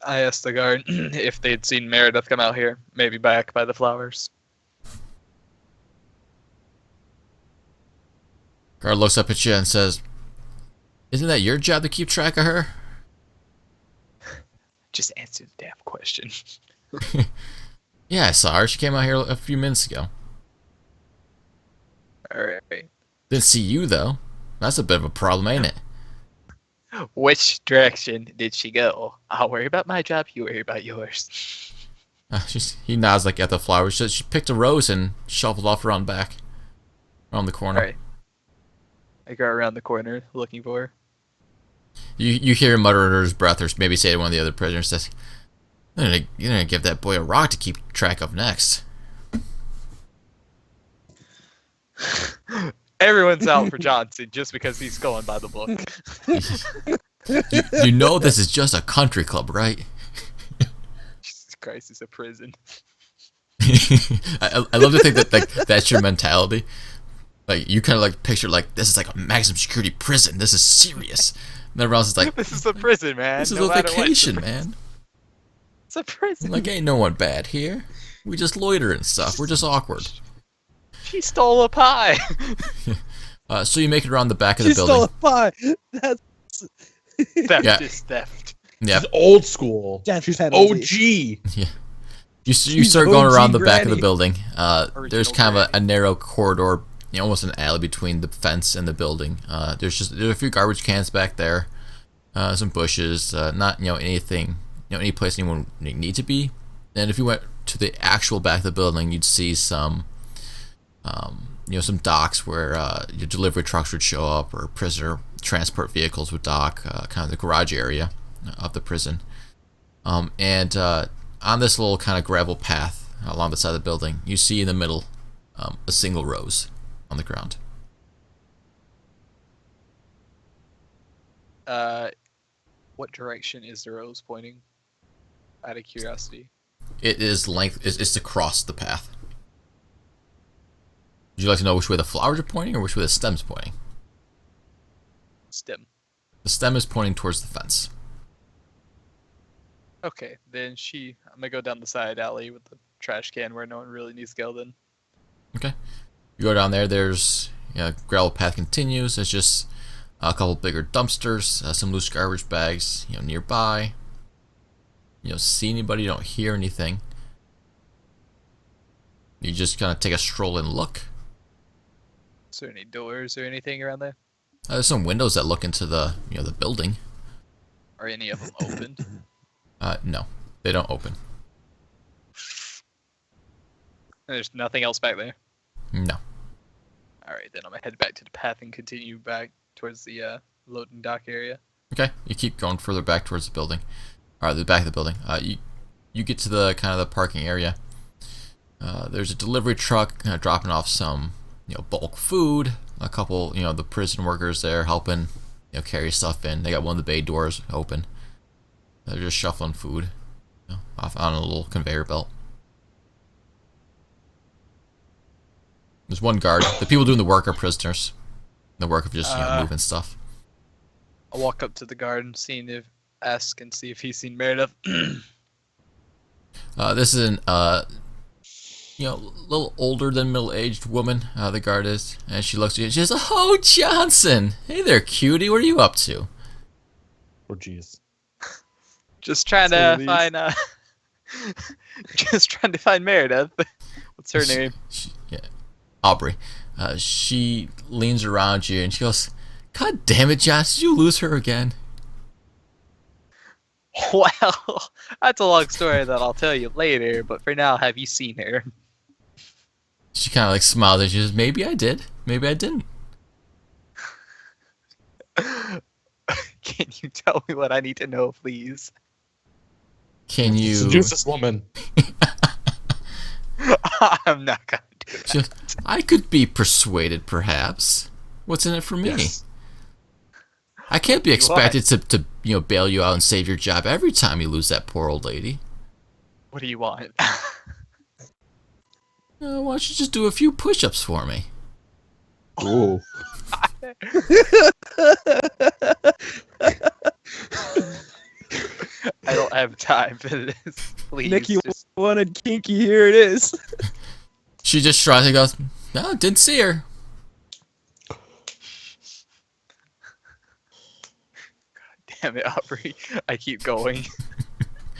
I asked the guard if they'd seen Meredith come out here, maybe back by the flowers. Guard looks up at you and says, "Isn't that your job to keep track of her?" Just answer the damn question. Yeah, I saw her. She came out here a few minutes ago. Alright. Didn't see you, though. That's a bit of a problem, ain't it? Which direction did she go? I'll worry about my job, you worry about yours. He nods at the flowers. She picked a rose and shuffled off around the corner. Alright. I go around the corner looking for her. You hear him mutter under his breath, or maybe say to one of the other prisoners, says, "You're gonna give that boy a rock to keep track of next." Everyone's out for Johnson just because he's going by the book. You know this is just a country club, right? Jesus Christ, it's a prison. I love to think that that's your mentality. You kind of picture this is a maximum security prison. This is serious. And everyone else is like, "This is a prison, man. This is a vacation, man. It's a prison. Ain't no one bad here. We just loiter and stuff. We're just awkward." She stole a pie. So you make it around the back of the building. She stole a pie. That's theft is theft. Yeah. She's old school. Death She's penalty. OG. Yeah. You start going OG around the back of granny. the building. There's kind of a granny. narrow corridor, almost an alley between the fence and the building. There's a few garbage cans back there, some bushes, not anything, any place anyone would need to be. And if you went to the actual back of the building, you'd see some some docks where your delivery trucks would show up, or prisoner transport vehicles would dock, kind of the garage area of the prison. And on this little kind of gravel path along the side of the building, you see in the middle a single rose on the ground. What direction is the rose pointing? Out of curiosity. It is it's to cross the path. Would you like to know which way the flowers are pointing or which way the stem's pointing? Stem. The stem is pointing towards the fence. Okay, then I'm gonna go down the side alley with the trash can where no one really needs to go then. Okay. You go down there, there's gravel path continues. There's just a couple bigger dumpsters, some loose garbage bags, nearby. You don't see anybody, you don't hear anything. You just kind of take a stroll and look. Is there any doors or anything around there? There's some windows that look into the the building. Are any of them opened? No, they don't open. There's nothing else back there? No. Alright, then I'm gonna head back to the path and continue back towards the loading dock area. Okay, you keep going further back towards the building. Or the back of the building. You get to the kind of the parking area. There's a delivery truck dropping off some bulk food. A couple the prison workers there helping carry stuff in. They got one of the bay doors open. They're just shuffling food off on a little conveyor belt. There's one guard. The people doing the work are prisoners. The work of just moving stuff. I'll walk up to the guard and ask and see if he's seen Meredith. This is an little older than middle-aged woman. The guard is, and she looks at you. She says, "Oh, Johnson, hey there, cutie. What are you up to?" Oh, jeez. Just trying to find. Just trying to find Meredith. What's her name? Aubrey. She leans around you and she goes, "God damn it, Josh, did you lose her again?" Well, that's a long story that I'll tell you later, but for now, have you seen her? She kind of like smiles and she says, "Maybe I did. Maybe I didn't." Can you tell me what I need to know, please? Can you seduce this woman? I'm not gonna do that. I could be persuaded, perhaps. What's in it for me? Yes. I can't be expected to bail you out and save your job every time you lose that poor old lady. What do you want? Why don't you just do a few push-ups for me? Ooh. I don't have time for this. Please. Nick, you wanted kinky, here it is. She just shrugs and goes, "No, didn't see her." God damn it, Aubrey. I keep going.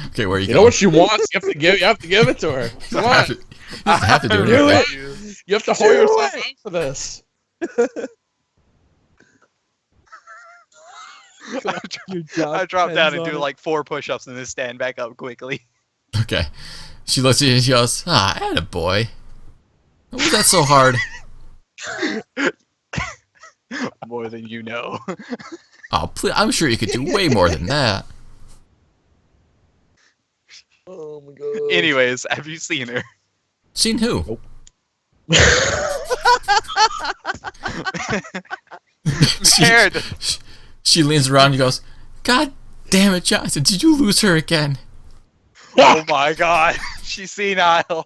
Okay, where are you going? You know what she wants? You have to give it to her. Come on. You have to do it. You have to hold yourself out for this. I drop down and do like 4 push-ups and then stand back up quickly. Okay. She looks at you and she goes, "Attaboy. Was that so hard?" More than you know. Oh, please, I'm sure you could do way more than that. Oh my god. Anyways, have you seen her? Seen who? Nope. She leans around and goes, "God damn it, Johnson, did you lose her again?" Oh my god, she's senile.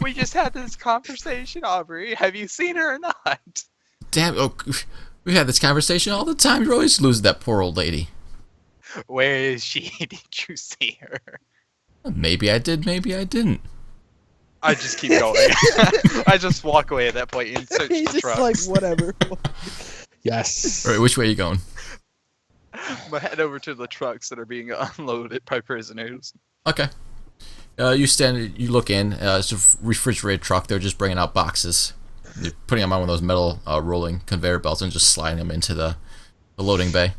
We just had this conversation, Aubrey. Have you seen her or not? Damn, we had this conversation all the time. You're always losing that poor old lady. Where is she? Did you see her? Maybe I did, maybe I didn't. I just keep going. I just walk away at that point and search He's the trucks. like, whatever. Yes. All right, which way are you going? I'm gonna head over to the trucks that are being unloaded by prisoners. Okay. You look in. It's a refrigerated truck. They're just bringing out boxes. They're putting them on one of those metal rolling conveyor belts and just sliding them into the loading bay.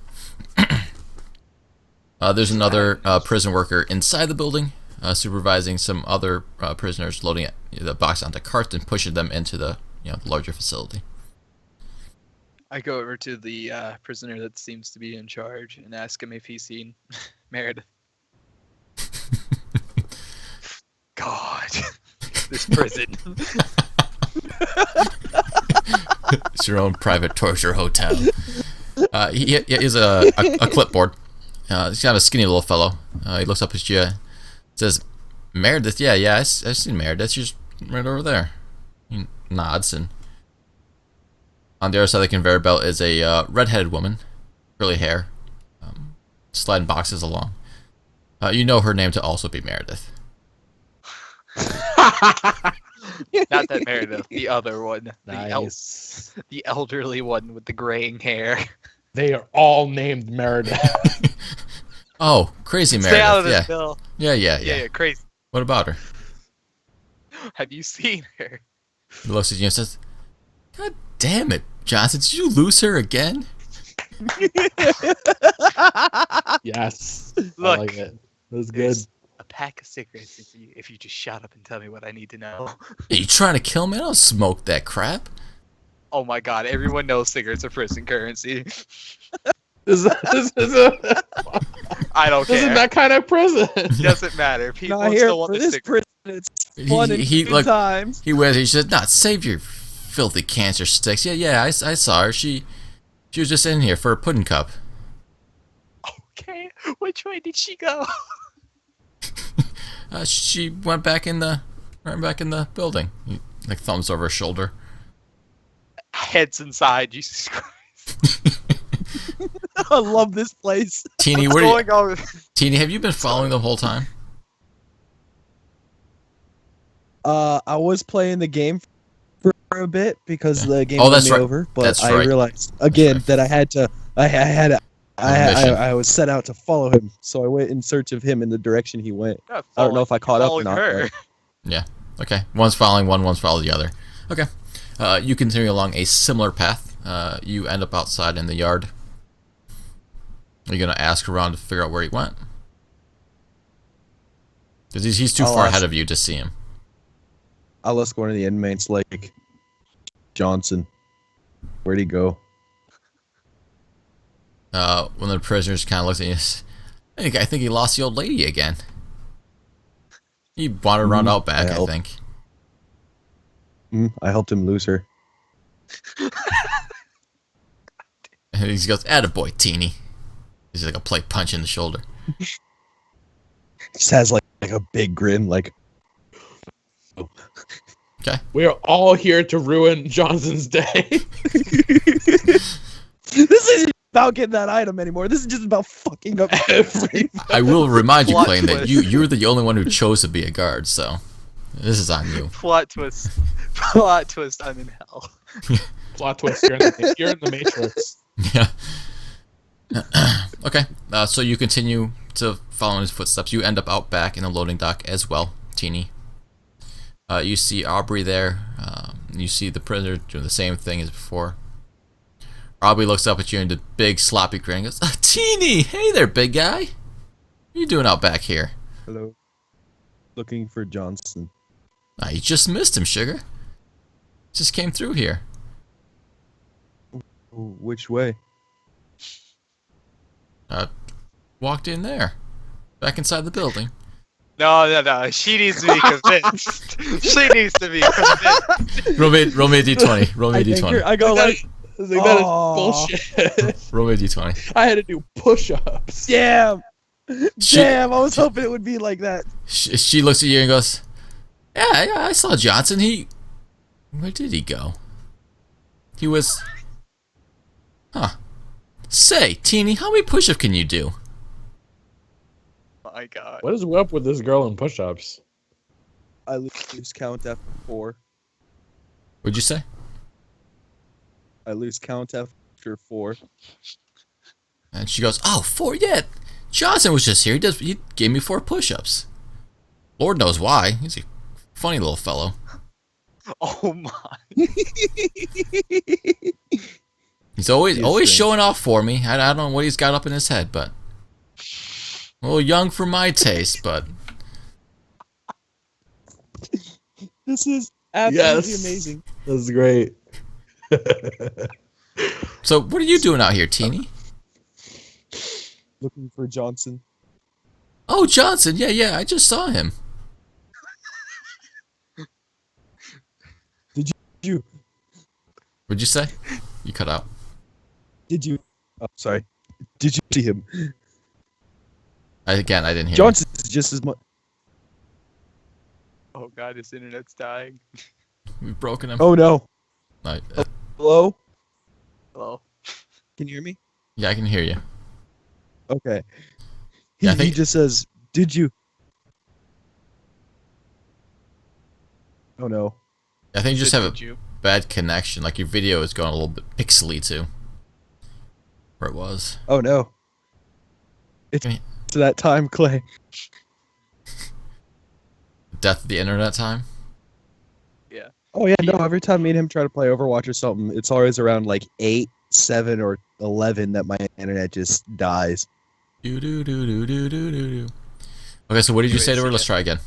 There's another prison worker inside the building, supervising some other prisoners, loading the box onto carts and pushing them into the larger facility. I go over to the prisoner that seems to be in charge and ask him if he's seen Meredith. God, this prison. It's your own private torture hotel. He has a clipboard. He's kind of a skinny little fellow. He looks up at you, says, Meredith, yeah, I've seen Meredith. She's right over there. He nods, and on the other side of the conveyor belt is a redheaded woman, curly hair, sliding boxes along. You know her name to also be Meredith. Not that Meredith, the other one. Nice. The elderly one with the graying hair. They are all named Meredith. Oh, crazy Meredith. Stay out of this, Yeah. Bill. Yeah. Crazy. What about her? Have you seen her? He looks at you and says, God damn it, Johnson, did you lose her again? Yes. Look, I like it. That was good. there's a pack of cigarettes if you just shut up and tell me what I need to know. Are you trying to kill me? I don't smoke that crap. Oh my god, everyone knows cigarettes are prison currency. I don't care. Isn't that kind of prison? Doesn't matter. People Not here still for want the this cigarettes. prison. It's fun and He good like times. he said, "Not save your filthy cancer sticks." Yeah, I saw her. She was just in here for a pudding cup. Okay, which way did she go? She went back in the building. He, like, thumbs over her shoulder. Heads inside, Jesus Christ. I love this place. Teeny, What's where do going you, on? Teeny, have you been following the whole time? I was playing the game for a bit because the game Oh, was that's right. over, but That's I right. realized again right. that I had to. mission. I was set out to follow him, so I went in search of him in the direction he went. I don't know if I caught up or following not. her. but- Okay, one's following one, one's following the other. Okay, you continue along a similar path. You end up outside in the yard. Are you gonna ask around to figure out where he went? Because he's too I'll far ask. ahead of you to see him. I'll ask one of the inmates, like Johnson, where'd he go? One of the prisoners kind of looks at you. I think he lost the old lady again. He wandered around out back, I think. I helped him lose her. And he goes, "Attaboy, Teeny." He's like a plate punch in the shoulder. Just has like a big grin, like. Okay. We are all here to ruin Johnson's day. This isn't about getting that item anymore. This is just about fucking up everything. I will remind you, Plot Clayton, that twist. you're the only one who chose to be a guard, so this is on you. Plot twist. Plot twist, I'm in hell. Plot twist, you're in the Matrix. Yeah. Okay. So you continue to follow in his footsteps. You end up out back in the loading dock as well, Teeny. You see Aubrey there. You see the prisoner doing the same thing as before. Aubrey looks up at you and a big sloppy grin and goes, Teeny! Hey there, big guy! What are you doing out back here? Hello. Looking for Johnson. You just missed him, sugar. Just came through here. Which way? Walked in there. Back inside the building. No. She needs to be convinced. She needs to be convinced. Roll me a d20. Roll me a d20. I go like, I was like, that is Aw. bullshit. Roll me a d20. I had to do push-ups. damn, She- damn. I was hoping it would be like that. She looks at you and goes, yeah, I saw Johnson. Where did he go? He was... Huh. Say, Teeny, how many push-ups can you do? My god. What is up with this girl in push-ups? I lose count after 4. What'd you say? I lose count after 4. And she goes, oh, 4, yeah. Johnson was just here. He gave me 4 push-ups. Lord knows why. He's a funny little fellow. Oh my. He's always Strange. showing off for me. I don't know what he's got up in his head, but a little young for my taste. But This is absolutely Yes. amazing. That's great. so, what are you doing out here, Teeny? Looking for Johnson. Oh, Johnson. Yeah. I just saw him. You What'd you say? You cut out. did you Oh, sorry. Did you see him? I didn't hear. Johnson is just as much. Oh god, his internet's dying. We've broken him. Oh no. No, Hello? Hello. Can you hear me? yeah, I can hear you. Okay. Yeah, I He think- just says, "Did you?" Oh no. I think you just have a Did you? bad connection. Like your video is going a little bit pixely too. Where it was. Oh no. It's Can you- to that time, Clay. Death of the internet time. Oh yeah, no. Every time me and him try to play Overwatch or something, it's always around like 8, 7, or 11 that my internet just dies. Do do do do do do do. Okay, so what did you say to her? Let's try again.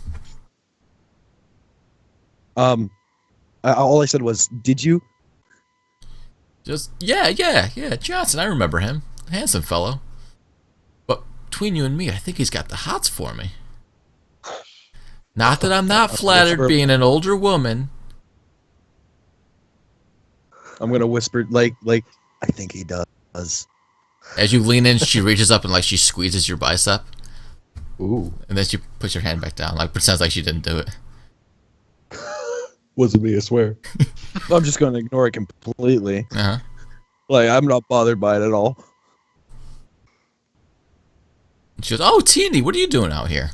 All I said was, "Did you?" Just yeah, Johnson. I remember him, handsome fellow. But between you and me, I think he's got the hots for me. Not that I'm not flattered being an older woman. I'm gonna whisper like I think he does. As you lean in, she reaches up and like she squeezes your bicep, Ooh. and then she puts her hand back down, like pretends like she didn't do it. Wasn't me, I swear. I'm just gonna ignore it completely. Uh huh. Like I'm not bothered by it at all. She goes, "Oh, Teeny, what are you doing out here?"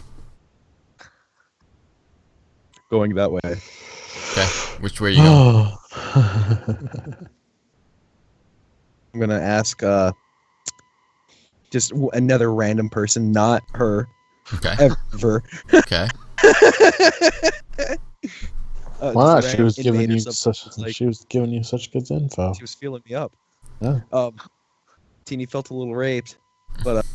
Going that way. Okay, which way are you going? I'm gonna ask just another random person, not her, Okay, ever. okay. Wow, just she was random giving inmate you or something. such Like, she was giving you such good info. she was feeling me up. Yeah. Teeny felt a little raped, but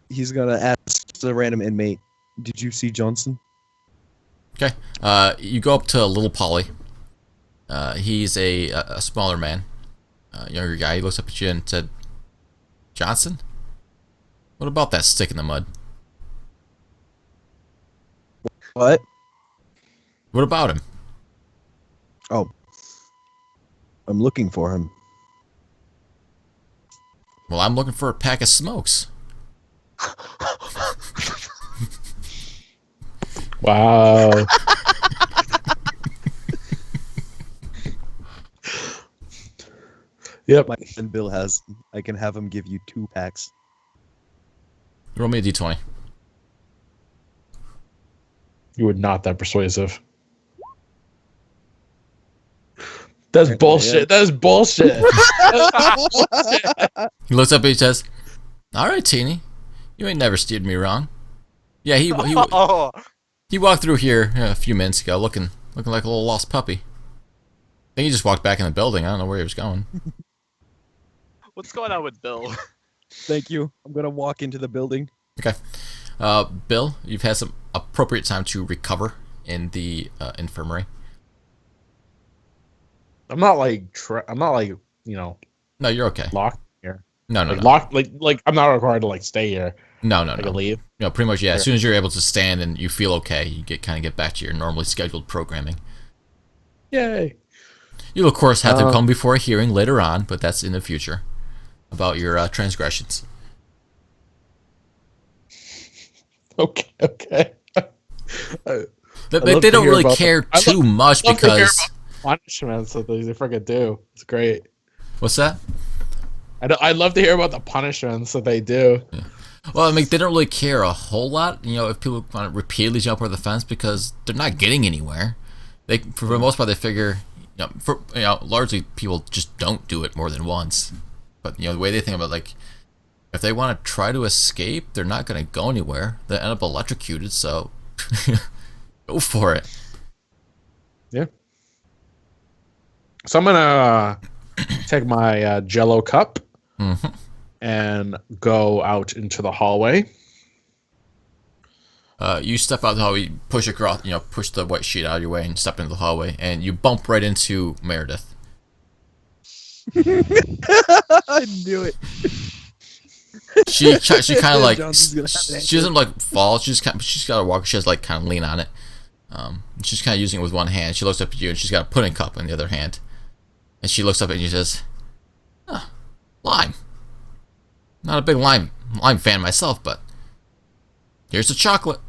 he's gonna ask the random inmate, "Did you see Johnson?" Okay. You go up to Little Polly. He's a smaller man, younger guy. He looks up at you and said, "Johnson, what about that stick in the mud? What? What about him?" I'm looking for him. "Well, I'm looking for a pack of smokes." Wow. Yep. My friend Bill has. I can have him give you 2 packs. Roll me a d20. You were not that persuasive. That's bullshit. That is bullshit. He looks up and he says, "All right, Teeny, you ain't never steered me wrong." Yeah, he Oh, walked through here a few minutes ago, looking like a little lost puppy. I think he just walked back in the building. I don't know where he was going. what's going on with Bill? Thank you. I'm gonna walk into the building. Okay, Bill, you've had some appropriate time to recover in the infirmary. I'm not like No, you're okay. locked here. No, Like locked like I'm not required to like stay here. No. I can leave. Pretty much, yeah. As Sure. soon as you're able to stand and you feel okay, you get back to your normally scheduled programming. Yay. You'll of course have to come before a hearing later on, but that's in the future about your transgressions. Okay. They love to don't hear really about care I too much love to hear because punishments that they freaking do. It's great. what's that? I'd love to hear about the punishments that they do. Well, I mean, they don't really care a whole lot, if people want to repeatedly jump over the fence because they're not getting anywhere. They, for the most part, they figure, largely people just don't do it more than once. But the way they think about it, like, if they want to try to escape, they're not going to go anywhere. They end up electrocuted, so go for it. Yeah. So I'm gonna take my Jello cup Mhm. and go out into the hallway. You step out the hallway, push across, push the white sheet out of your way, and step into the hallway, and you bump right into Meredith. I knew it. She kind of like Johnson's gonna have an she doesn't like fall. She's got a walker. She has like kind of lean on it. She's kind of using it with one hand. She looks up at you and she's got a pudding cup in the other hand, and she looks up at you and she says, "Lime, not a big lime fan myself, but here's the chocolate.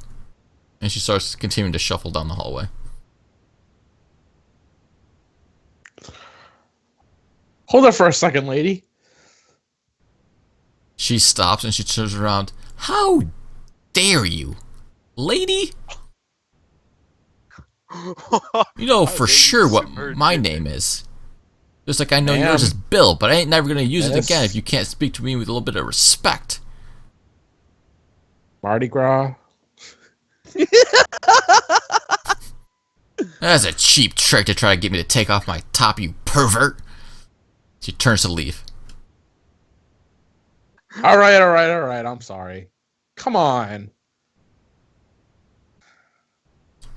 And she starts continuing to shuffle down the hallway. Hold up for a second, lady. She stops and she turns around. How dare you, lady? You know for sure what my name is. Just like I know yours is Bill, but I ain't never gonna use it again if you can't speak to me with a little bit of respect. Mardi Gras. That's a cheap trick to try to get me to take off my top, you pervert. She turns to leave. All right. I'm sorry. Come on.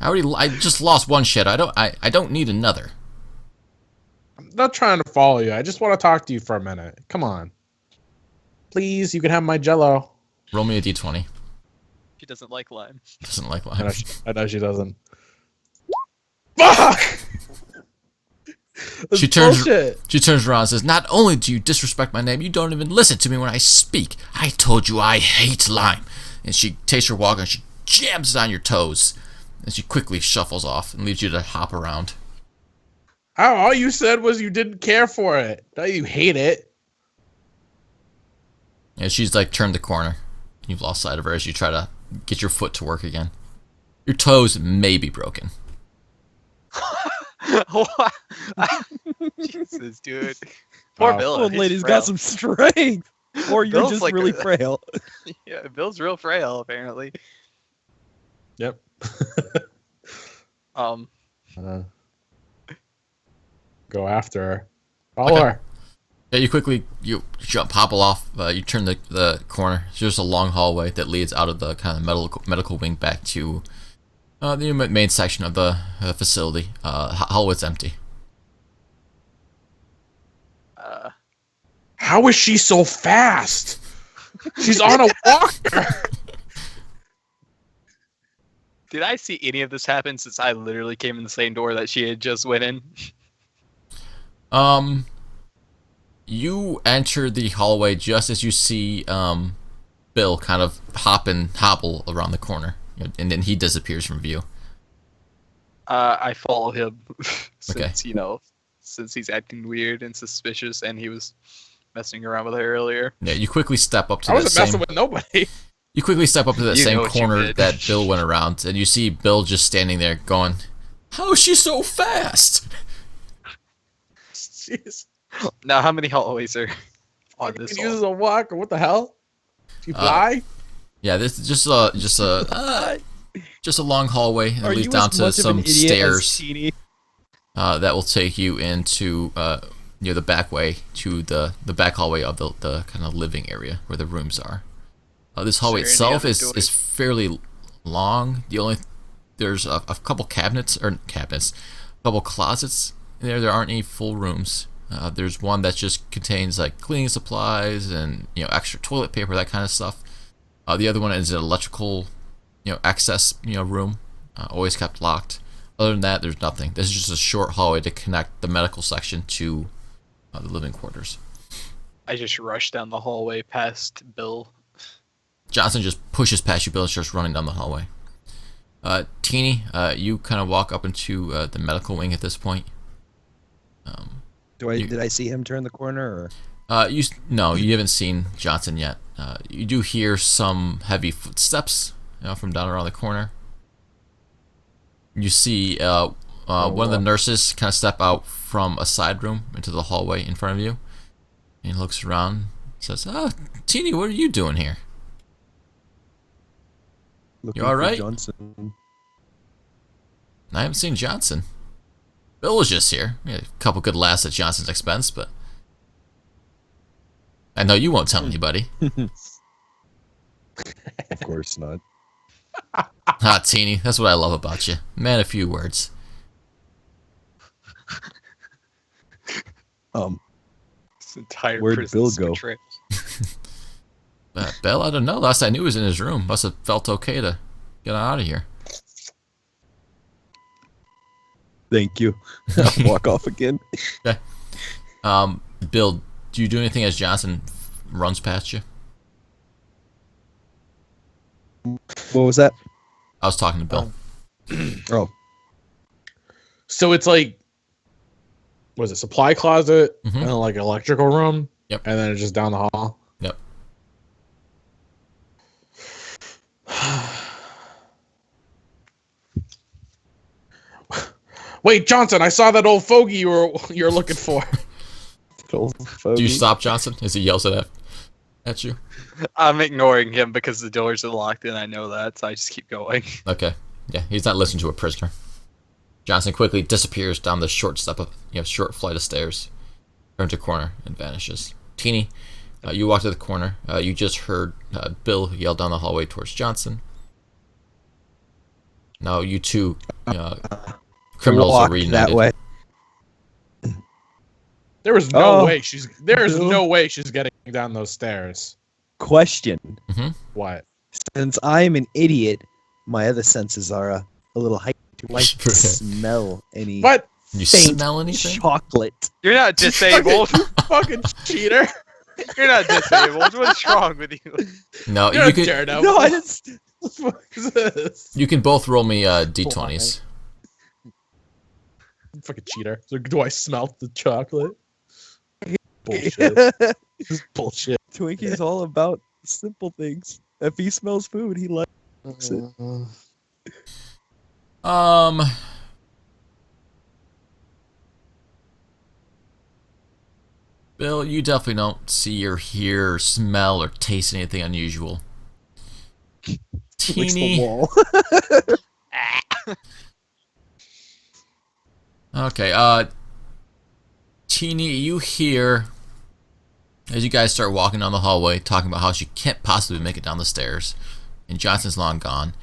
I just lost one shadow. I don't need another. I'm not trying to follow you. I just want to talk to you for a minute. Come on. Please, you can have my Jello. Roll me a d20. She doesn't like lime. Doesn't like lime. I know she doesn't. Fuck! She turns around and says, "Not only do you disrespect my name, you don't even listen to me when I speak. I told you I hate lime." And she takes her walker and she jams it on your toes. And she quickly shuffles off and leaves you to hop around. All you said was you didn't care for it. Now you hate it. And she's like turned the corner. You've lost sight of her as you try to get your foot to work again. Your toes may be broken. Jesus, dude. Poor Bill. Old lady's got some strength. Or you're just like really frail. Yeah, Bill's real frail, apparently. Yep. Go after her. Follow her. Yeah, you hobble off. You turn the corner. It's just a long hallway that leads out of the kind of medical wing back to the main section of the facility. Hallway's empty. How is she so fast? She's on a walker. Did I see any of this happen since I literally came in the same door that she had just went in? You enter the hallway just as you see Bill kind of hobble around the corner, and then he disappears from view. I follow him since since he's acting weird and suspicious, and he was messing around with her earlier. Yeah, you quickly step up to I wasn't messing with nobody. You quickly step up to that same corner that Bill went around, and you see Bill just standing there going, "How is she so fast?" Jeez. Now, how many hallways are on this? Uses a walker. What the hell? Do you fly? Yeah, this is just a long hallway and it leads down to some stairs that will take you into the back way to the back hallway of the kind of living area where the rooms are. This hallway itself is fairly long. There's a couple couple closets in there. There aren't any full rooms. There's one that just contains like cleaning supplies and extra toilet paper, that kind of stuff. The other one is an electrical access room, always kept locked. Other than that, there's nothing. This is just a short hallway to connect the medical section to the living quarters. I just rush down the hallway past Bill. Johnson just pushes past you, Bill, and starts running down the hallway. Teeny, you kind of walk up into the medical wing at this point. Did I see him turn the corner? Or? No, you haven't seen Johnson yet. You do hear some heavy footsteps from down around the corner. You see one of the nurses kind of step out from a side room into the hallway in front of you. And he looks around and says, Teeny, what are you doing here? Looking you all right? Johnson. I haven't seen Johnson. Bill was just here. We had a couple good laughs at Johnson's expense, but I know you won't tell anybody. Of course not. Teeny, that's what I love about you. Man, a few words. This entire where'd Bill go? Bill, I don't know. Last I knew he was in his room. Must have felt okay to get out of here. Thank you. I'll walk off again. Okay. Bill, do you do anything as Johnson runs past you? What was that? I was talking to Bill. Oh. So it's like, what is it? Supply closet Mhm. and like electrical room. Yep. And then it's just down the hall. Yep. Wait, Johnson, I saw that old fogey you were looking for. Do you stop, Johnson, as he yells at you? I'm ignoring him because the doors are locked and I know that, so I just keep going. Okay. Yeah, he's not listening to a prisoner. Johnson quickly disappears down the short flight of stairs, turns a corner, and vanishes. Teeny, you walk to the corner. You just heard Bill yell down the hallway towards Johnson. Now you two criminals are Walk reunited. that way. There is no Oh. way she's getting down those stairs. Question. What? Since I'm an idiot, my other senses are a little heightened. Do I smell any What? You faint smell anything? chocolate? You're not disabled. Fucking cheater. You're not disabled. What's wrong with you? No, You're you a can. daredevil. No, I didn't. What the fuck is this? You can both roll me d20s. Fucking cheater. So do I smell the chocolate? Bullshit. This is bullshit. Twinkie's all about simple things. If he smells food, he likes it. Bill, you definitely don't see or hear or smell or taste anything unusual. Licks the Teeny. wall. Okay, Teeny, you hear as you guys start walking down the hallway, talking about how she can't possibly make it down the stairs, and Johnson's long gone.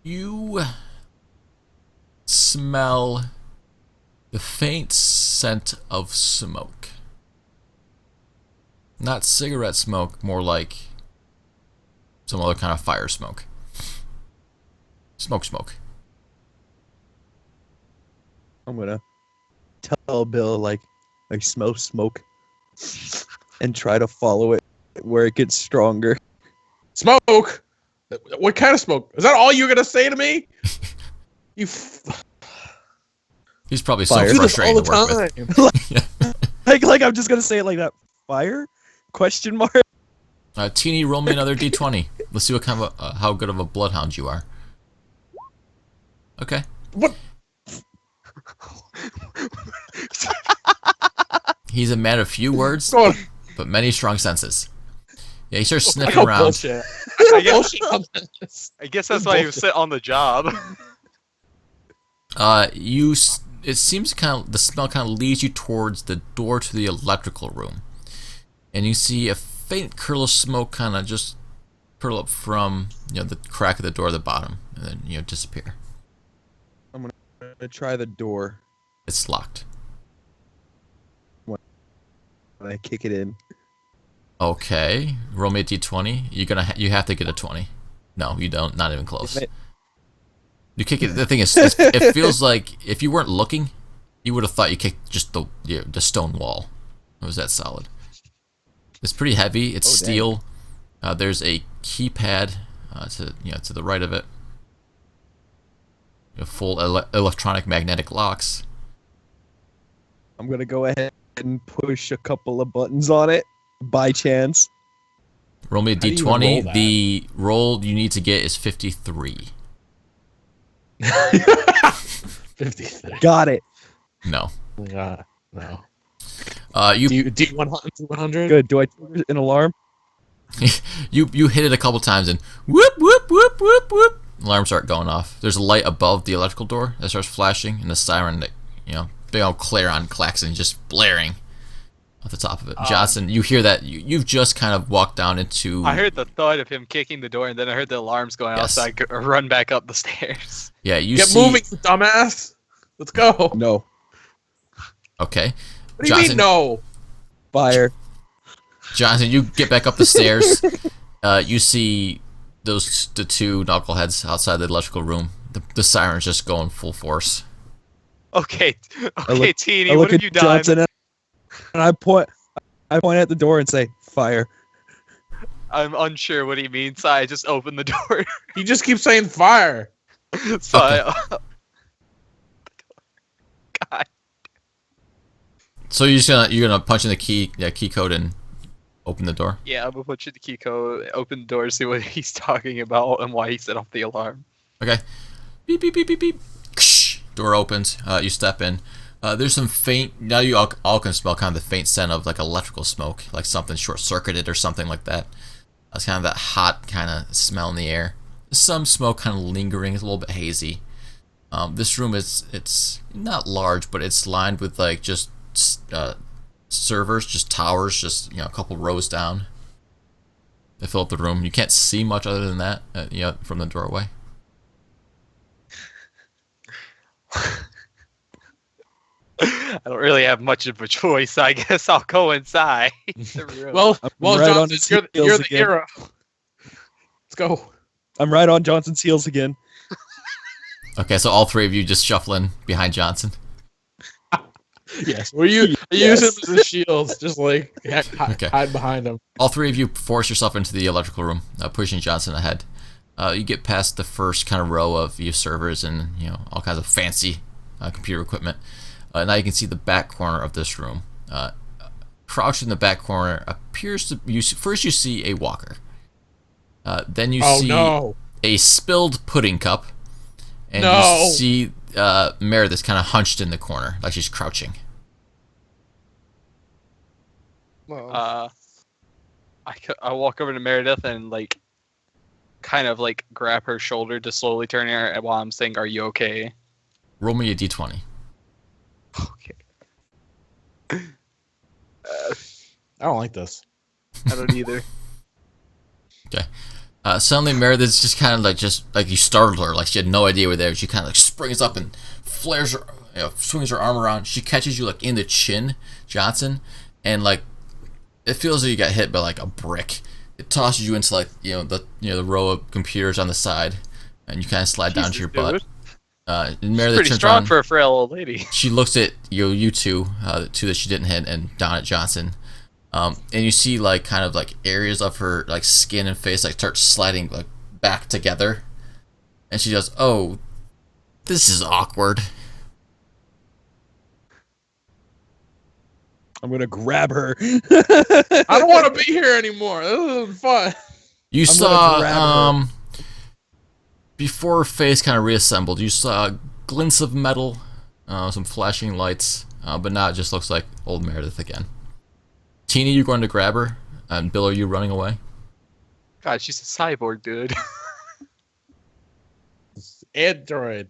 You smell the faint scent of smoke. Not cigarette smoke, more like some other kind of fire smoke. Smoke. I'm gonna tell Bill like I smell smoke and try to follow it where it gets stronger. Smoke? What kind of smoke? Is that all you're gonna say to me? You. He's probably Fire. so Do this frustrating to work with. Like I'm just gonna say it like that. Fire? Question mark. Teeny, roll me another d20. Let's see what kind of how good of a bloodhound you are. Okay. What? He's a man of few words, Go on. but many strong senses. Yeah, he starts I sniffing call around. bullshit. I guess, Bullshit on this. I guess that's why you sit on the job. It seems the smell kind of leads you towards the door to the electrical room, and you see a faint curl of smoke kind of just curl up from the crack of the door at the bottom, and then disappear. I'm gonna try the door It's locked. when I kick it in. Okay, roll me a d20. You have to get a 20. No, you don't. Not even close. You kick it. The thing is, it feels like if you weren't looking, you would have thought you kicked just the stone wall. It was that solid. It's pretty heavy. It's steel. There's a keypad to the right of it. Full electronic magnetic locks. I'm gonna go ahead and push a couple of buttons on it by chance. Roll me a How do you even roll d20. that? The roll you need to get is 53. 53. Got it. No. No. You Do you 100? Good. Do I trigger an alarm? you hit it a couple times and whoop whoop whoop whoop whoop. Alarms start going off. There's a light above the electrical door that starts flashing, and the siren that big old Clarion klaxon just blaring off the top of it. Johnson, you hear that? You've just kind of walked down into. I heard the thud of him kicking the door, and then I heard the alarms going off, Yes. so I run back up the stairs. Yeah, you Get see. moving, you dumbass. Let's go. No. Okay, What do you mean no? Fire. Johnson, you get back up the stairs. You see the two knuckleheads outside the electrical room. The siren's just going full force. Okay, look- Teeny, I what look have at you done? Johnson and I point at the door and say, "Fire." I'm unsure what he means, so I just opened the door. He just keeps saying fire. So Okay. God. So you're gonna punch in the key code and open the door. Yeah, I'm gonna put you the key code, open the door, see what he's talking about, and why he set off the alarm. Okay. Beep beep beep beep beep. Door opens. You step in. There's some faint. Now you all can smell kind of the faint scent of like electrical smoke, like something short circuited or something like that. It's kind of that hot kind of smell in the air. Some smoke kind of lingering. It's a little bit hazy. This room it's not large, but it's lined with like just servers, just towers, just a couple rows down. They fill up the room. You can't see much other than that, from the doorway. I don't really have much of a choice. I guess I'll go inside the room. Well, right on Johnson, his you're heels the again. hero. Let's go. I'm right on Johnson's heels again. Okay, so all three of you just shuffling behind Johnson. Yes. Were you use him as a shield, just like Okay. hide behind him. All three of you force yourself into the electrical room, pushing Johnson ahead. You get past the first kind of row of servers and all kinds of fancy computer equipment. Now you can see the back corner of this room. Crouched in the back corner appears to first you see a walker. Then you see a spilled pudding cup, and you see Meredith kind of hunched in the corner, like she's crouching. I walk over to Meredith and kind of grab her shoulder to slowly turn her while I'm saying, "Are you okay?" Roll me a d20. Okay. I don't like this. I don't either. Okay. Suddenly Meredith's just kind of like you startled her, like she had no idea you were there. She kind of springs up and flares her, swings her arm around. She catches you in the chin, Johnson, and it feels like you got hit by a brick. It tosses you into the row of computers on the side, and you kind of slide down to your butt. And Meredith pretty turns strong around. for a frail old lady. She looks at you two, the two that she didn't hit, and down at Johnson. And you see kind of areas of her skin and face start sliding back together, and she goes, "Oh, this is awkward." I'm gonna grab her. I don't want to be here anymore. This isn't fun. You saw before her face kind of reassembled. You saw glints of metal, some flashing lights, but now it just looks like old Meredith again. Teeny, you going to grab her? And Bill, are you running away? God, she's a cyborg, dude. Android,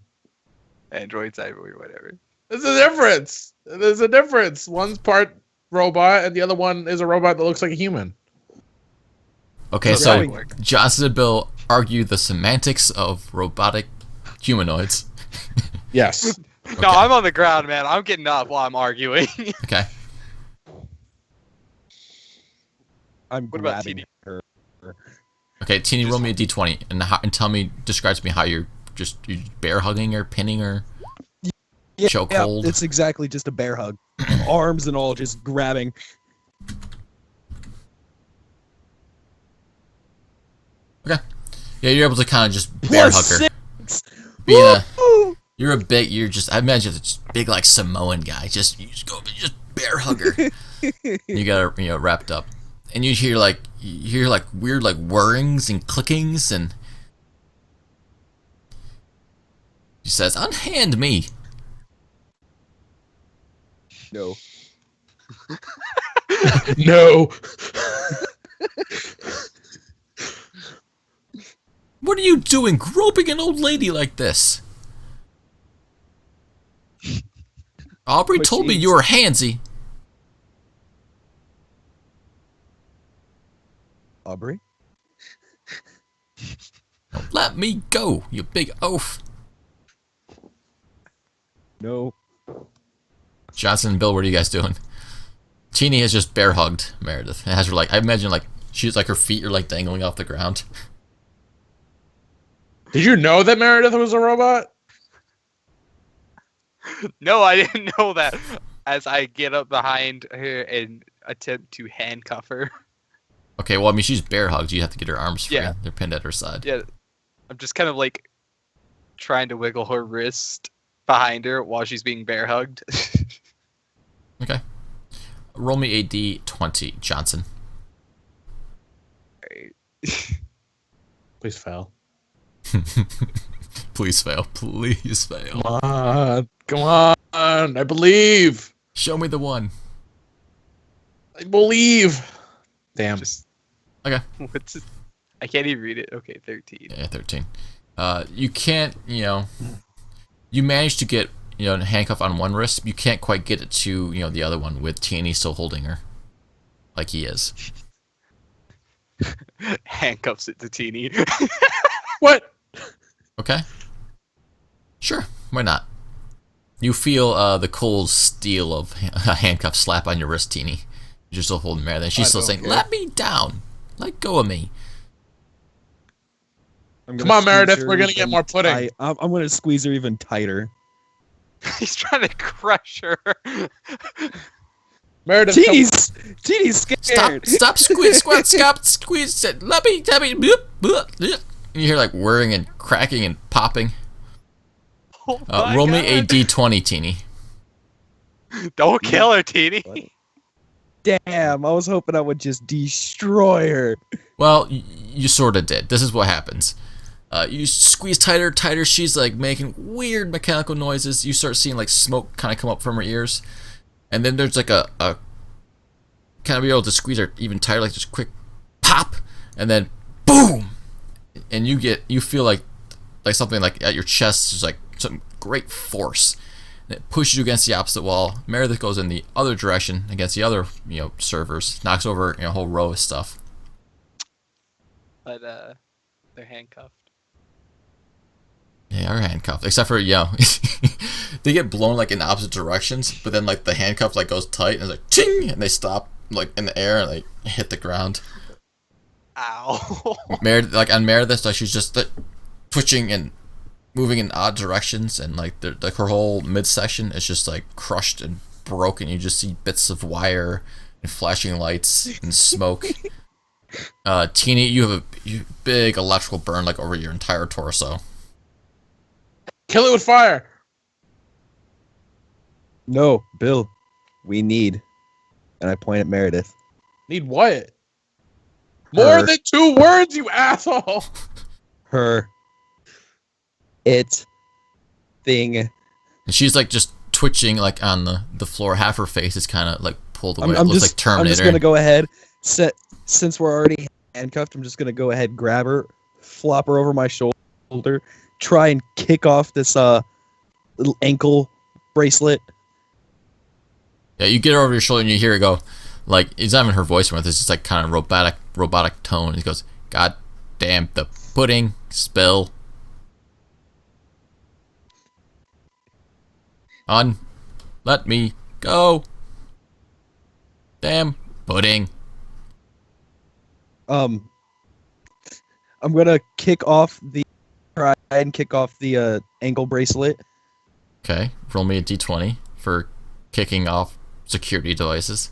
cyborg, whatever. There's a difference. There's a difference. One's part robot, and the other one is a robot that looks like a human. Okay, so Johnson and Bill argue the semantics of robotic humanoids. Yes. No, I'm on the ground, man. I'm getting up while I'm arguing. Okay. I'm What about grabbing TD? her. Okay, Teeny, roll me a d20 and describe to me how you're bear hugging or pinning her. Yeah, Chokehold. it's exactly just a bear hug. Arms and all just grabbing. Okay. Yeah, you're able to kind of just bear hug her. I imagine it's big Samoan guy. You just go up and just bear hug her. You got her wrapped up. And you hear weird whirrings and clickings, and she says, "Unhand me." No. No. What are you doing, groping an old lady like this? Aubrey told me you were handsy. Aubrey? Let me go, you big oaf. No. Johnson and Bill, what are you guys doing? Teeny has just bear hugged Meredith. It has her I imagine she's her feet are dangling off the ground. Did you know that Meredith was a robot? No, I didn't know that. As I get up behind her and attempt to handcuff her. Okay, well, I mean, she's bear hugged. You have to get her arms free. Yeah. They're pinned at her side. Yeah, I'm just kind of like trying to wiggle her wrist behind her while she's being bear hugged. Okay. Roll me a d20, Johnson. Please fail. Please fail. Please fail. Come on, I believe. Show me the one. I believe. Damn. Okay. What's it? I can't even read it. Okay, 13. Yeah, 13. You can't, you managed to get, a handcuff on one wrist. You can't quite get it to, the other one with Tierney still holding her. Like he is. Handcuffs it to Teeny. What? Okay. Sure. Why not? You feel the cold steel of a handcuff slap on your wrist, Teeny. You're still holding Meredith. She's still saying, "Let me down. Let go of me." Come on, Meredith. We're gonna get more pudding. I'm gonna squeeze her even tighter. He's trying to crush her. Meredith, Teeny's scared. Stop, squeeze. Let me. Bloop, bloop, bloop. You hear like whirring and cracking and popping. Oh Roll me a d20, Teeny. Don't kill her, Teeny. Damn, I was hoping I would just destroy her. Well, you sort of did. This is what happens. You squeeze tighter. She's like making weird mechanical noises. You start seeing like smoke kind of come up from her ears. And then there's like a kind of be able to squeeze her even tighter, like just quick pop. And then boom. And you feel like something like at your chest is like some great force. And it pushes you against the opposite wall. Meredith goes in the other direction against the other, servers, knocks over a whole row of stuff. But they're handcuffed. They are handcuffed, except for they get blown like in opposite directions. But then like the handcuff like goes tight and it's like ching, and they stop like in the air and they hit the ground. Ow! Meredith, like on Meredith, like she's just twitching and moving in odd directions, and like her whole midsection is just like crushed and broken. You just see bits of wire and flashing lights and smoke. Teeny, you have a big electrical burn like over your entire torso. Kill it with fire. No, Bill, we need. And I point at Meredith. Need what? More than 2 words, you asshole. Her. It. Thing. And she's like just twitching like on the floor. Half her face is kind of like pulled away. It looks like Terminator. I'm just gonna go ahead. Since we're already handcuffed, I'm just gonna go ahead, grab her, flop her over my shoulder, try and kick off this little ankle bracelet. Yeah, you get her over your shoulder and you hear it go, like it's not even her voice, it's just like kind of robotic tone. He goes, "God damn the pudding spill." Let me go. Damn pudding. I'm gonna try and kick off the ankle bracelet. Okay, roll me a d20 for kicking off security devices.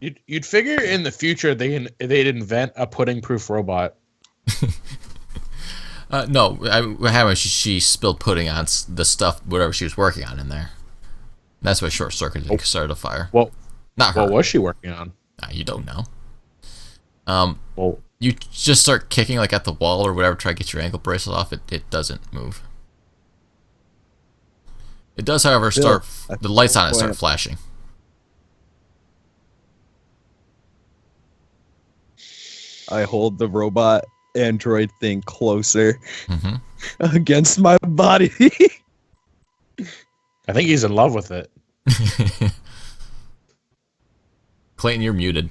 You'd figure in the future they'd invent a pudding-proof robot. No, what happened? She spilled pudding on the stuff, whatever she was working on in there. That's what short circuited and started a fire. Well, not her. What was she working on? You don't know. Well, you just start kicking like at the wall or whatever, try to get your ankle bracelet off. It doesn't move. It does, however, start the lights on it start flashing. I hold the robot android thing closer against my body. I think he's in love with it. Clayton, you're muted.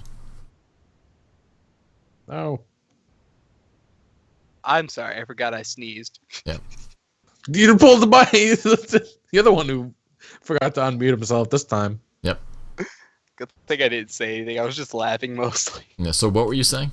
Oh. I'm sorry, I forgot I sneezed. Yep. You pulled the button. You're the one who forgot to unmute himself this time. Yep. Good thing I didn't say anything. I was just laughing mostly. Yeah, so what were you saying?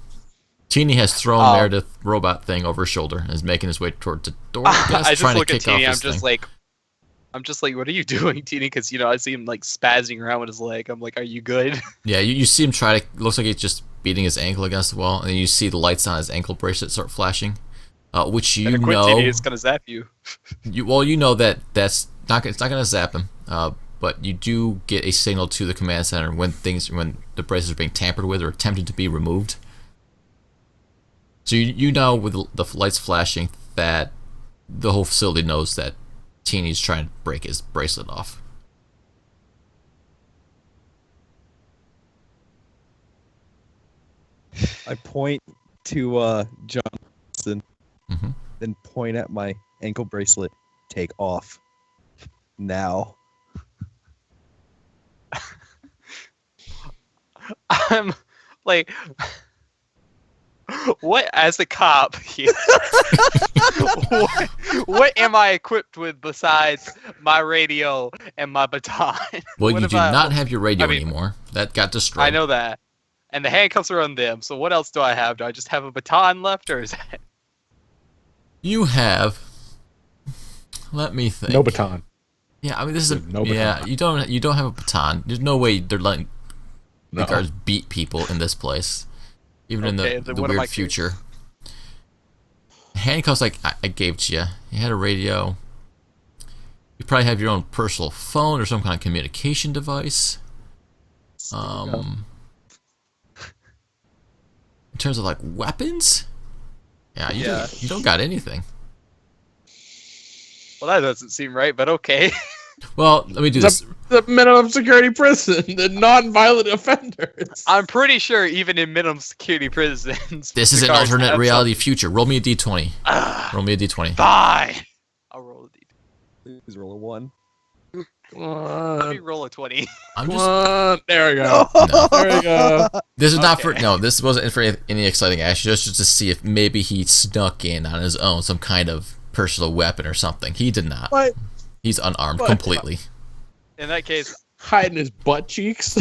Teeny has thrown Meredith robot thing over his shoulder and is making his way towards the door. I just look at Teeny. I'm just like, what are you doing, Teeny? Because I see him like spazzing around with his leg. I'm like, are you good? Yeah, you see him try to. Looks like he's just beating his ankle against the wall, and then you see the lights on his ankle bracelet start flashing, which you and know is gonna zap you. You know that's not, it's not gonna zap him, but you do get a signal to the command center when the bracelets are being tampered with or attempted to be removed. So you know with the lights flashing that the whole facility knows that Teeny's trying to break his bracelet off. I point to Johnson, Mm-hmm. then point at my ankle bracelet. Take off. Now. I'm like, what as a cop here? what am I equipped with besides my radio and my baton? Well, What you if do I- not have your radio I mean, anymore. That got destroyed. I know that. And the handcuffs are on them, so what else do I have? Do I just have a baton left, or is that... You have. Let me think. No baton. Yeah, I mean this is a There's no baton. yeah. You don't have a baton. There's no way they're letting the No. guards beat people in this place, even in Okay, the then what am I weird future. Handcuffs like I gave to you. You had a radio. You probably have your own personal phone or some kind of communication device. In terms of like weapons, yeah, you don't got anything. Well, that doesn't seem right, but okay. Well, let me do this. The minimum security prison, the non-violent offenders. I'm pretty sure even in minimum security prisons... This is the an guards alternate have reality future. Roll me a d20. Ah, Roll me a d20. fine! I'll roll a D. Please roll a 1. Come Let me on. roll a 20. I'm Come just. on. There we go. No. There we go. This is not for. Okay. No, this wasn't for any exciting action. Just to see if maybe he snuck in on his own some kind of personal weapon or something. He did not. What? He's unarmed What? completely. In that case, Hiding his butt cheeks.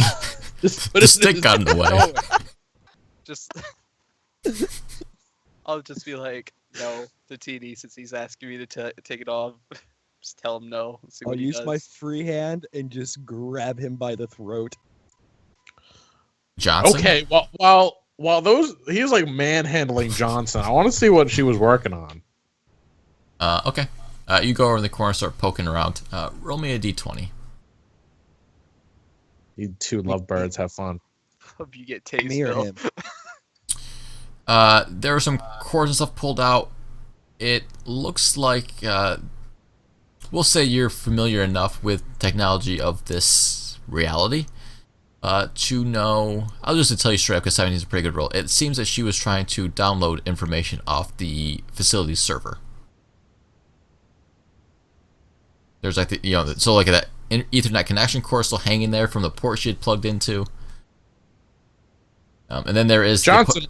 Just put The it stick in got in the way. Oh, just... I'll just be like, no, to TD, since he's asking me to take it off. Just tell him no. And see I'll what he use does. my free hand and just grab him by the throat. Johnson. Okay, while those he's like manhandling Johnson. I want to see what she was working on. Okay. You go over in the corner, start poking around. Roll me a d20. You two lovebirds have fun. Hope you get tased, Me or Bill. him? There are some cords and stuff pulled out. It looks like, we'll say you're familiar enough with technology of this reality to know. I'll just tell you straight up because Simon needs a pretty good roll. It seems that she was trying to download information off the facility's server. There's like the, so like that Ethernet connection cord still hanging there from the port she had plugged into. And then there is Johnson.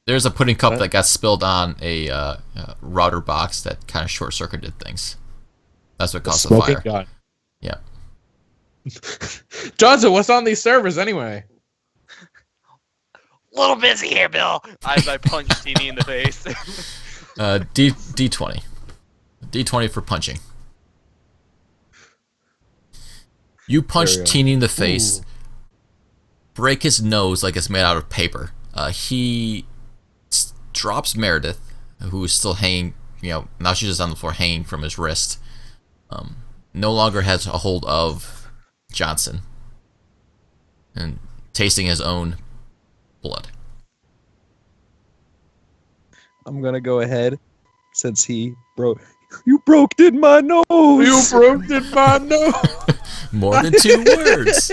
there's a pudding cup that got spilled on a router box that kind of short-circuited things. That's what caused the Smoking fire. gun. Yeah. Johnson, what's on these servers anyway? Little busy here, Bill. As I punch TD in the face. D20. D20 for punching. You punch There we go. Teeny in the face, Ooh. break his nose like it's made out of paper. He drops Meredith, who is still hanging, now she's just on the floor hanging from his wrist. No longer has a hold of Johnson. And tasting his own blood. I'm gonna go ahead since he broke. You broke in my nose. You broke in my nose. More than 2 words.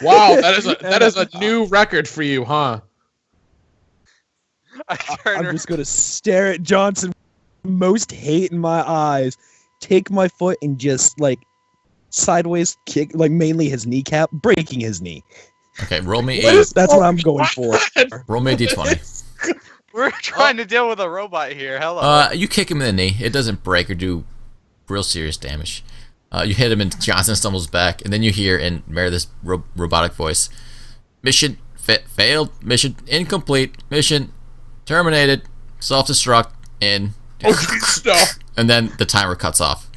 Wow, that is a new record for you, huh? I turn I'm around. just gonna stare at Johnson, most hate in my eyes. Take my foot and just like sideways kick, like mainly his kneecap, breaking his knee. Okay, roll me What a is- That's what I'm going for. roll me a d20. We're trying to deal with a robot here. Hello. You kick him in the knee. It doesn't break or do real serious damage. You hit him and Johnson stumbles back, and then you hear in Meredith's robotic voice, "Mission failed. Mission incomplete. Mission terminated. Self-destruct." And Okay, stop. and then the timer cuts off.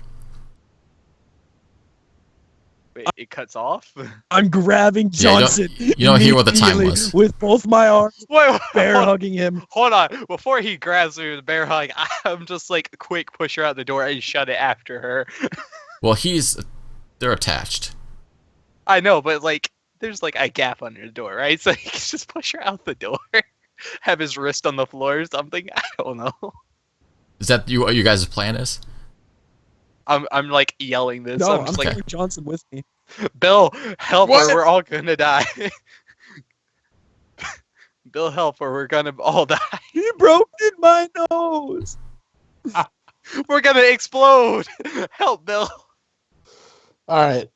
Wait, it cuts off? I'm grabbing Johnson. You don't hear what the time was. With both my arms, Wait, bear hugging him. Hold on. Before he grabs me with the bear hug, I'm just like quick push her out the door and shut it after her. Well, they're attached. I know, but like there's like a gap under the door, right? So he can just push her out the door. Have his wrist on the floor or something. I don't know. Is that what you guys' plan is? I'm like yelling this. No, I'm I'm just taking like, Johnson with me. Bill, help What? her, we're all gonna die. Bill, help her, we're gonna all die. He broke in my nose. We're gonna explode. Help, Bill. All right.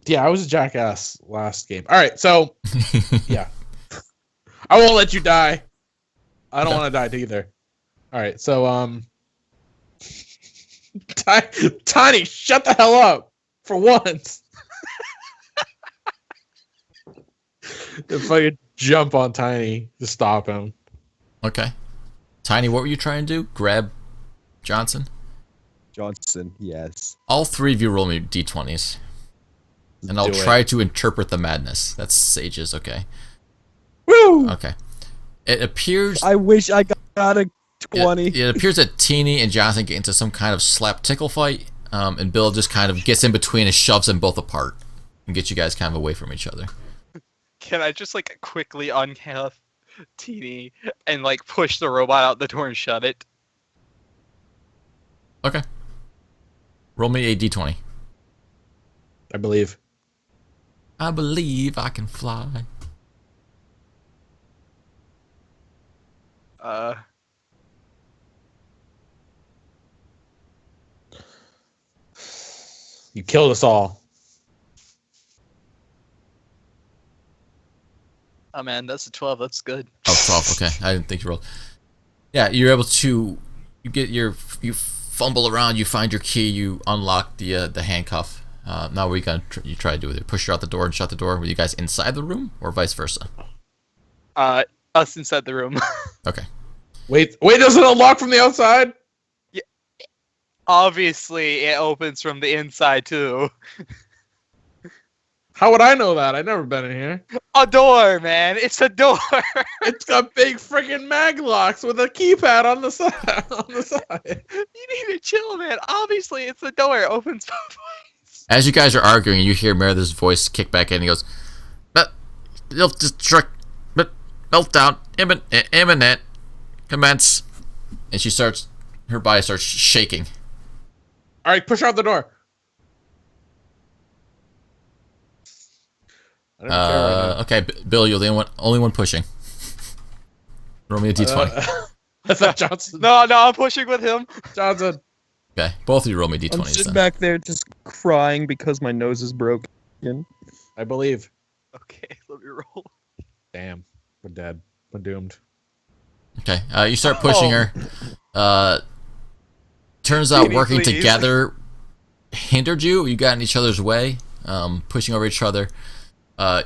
Yeah, I was a jackass last game. All right, so yeah, I won't let you die. I don't want to die either. All right, so Tiny, shut the hell up for once. If I could jump on Tiny to stop him. Okay. Tiny, what were you trying to do? Grab Johnson? Johnson, yes. All three of you roll me d20s. And I'll Do it. try to interpret the madness. That's Sage's, okay. Woo! Okay. It appears I wish I got a 20. it appears that Teeny and Johnson get into some kind of slap tickle fight, and Bill just kind of gets in between and shoves them both apart and gets you guys kind of away from each other. Can I just like quickly unhandcuff Teeny and like push the robot out the door and shut it? Okay. Roll me a d20. I believe. I believe I can fly. You killed us all. Oh man, that's a 12. That's good. Oh, 12. Okay, I didn't think you rolled. Yeah, you're able to. You fumble around. You find your key. You unlock the handcuff. Now what are you gonna you try to do with it? Push her out the door and shut the door. Were you guys inside the room or vice versa? Us inside the room. Wait, does it unlock from the outside? Obviously, it opens from the inside too. How would I know that? I've never been in here. A door, man. It's a door. It's got big freaking mag locks with a keypad on the side. You need to chill, man. Obviously, it's a door. It opens both ways. As you guys are arguing, you hear Meredith's voice kick back in. And he goes, "But you'll destruct, but meltdown, imminent, commence." And she starts, her body starts shaking. All right, push her out the door. I don't care right now. Okay, Bill, you're the only one pushing. Roll me a d20. That's not Johnson. No, I'm pushing with him. Johnson. Okay, both of you roll me I'm d20s sitting then. back there just crying because my nose is broken. I believe. Okay, let me roll. Damn, we're dead. We're doomed. Okay, you start pushing her. Turns out Teeny, working please. together hindered you. You got in each other's way, pushing over each other.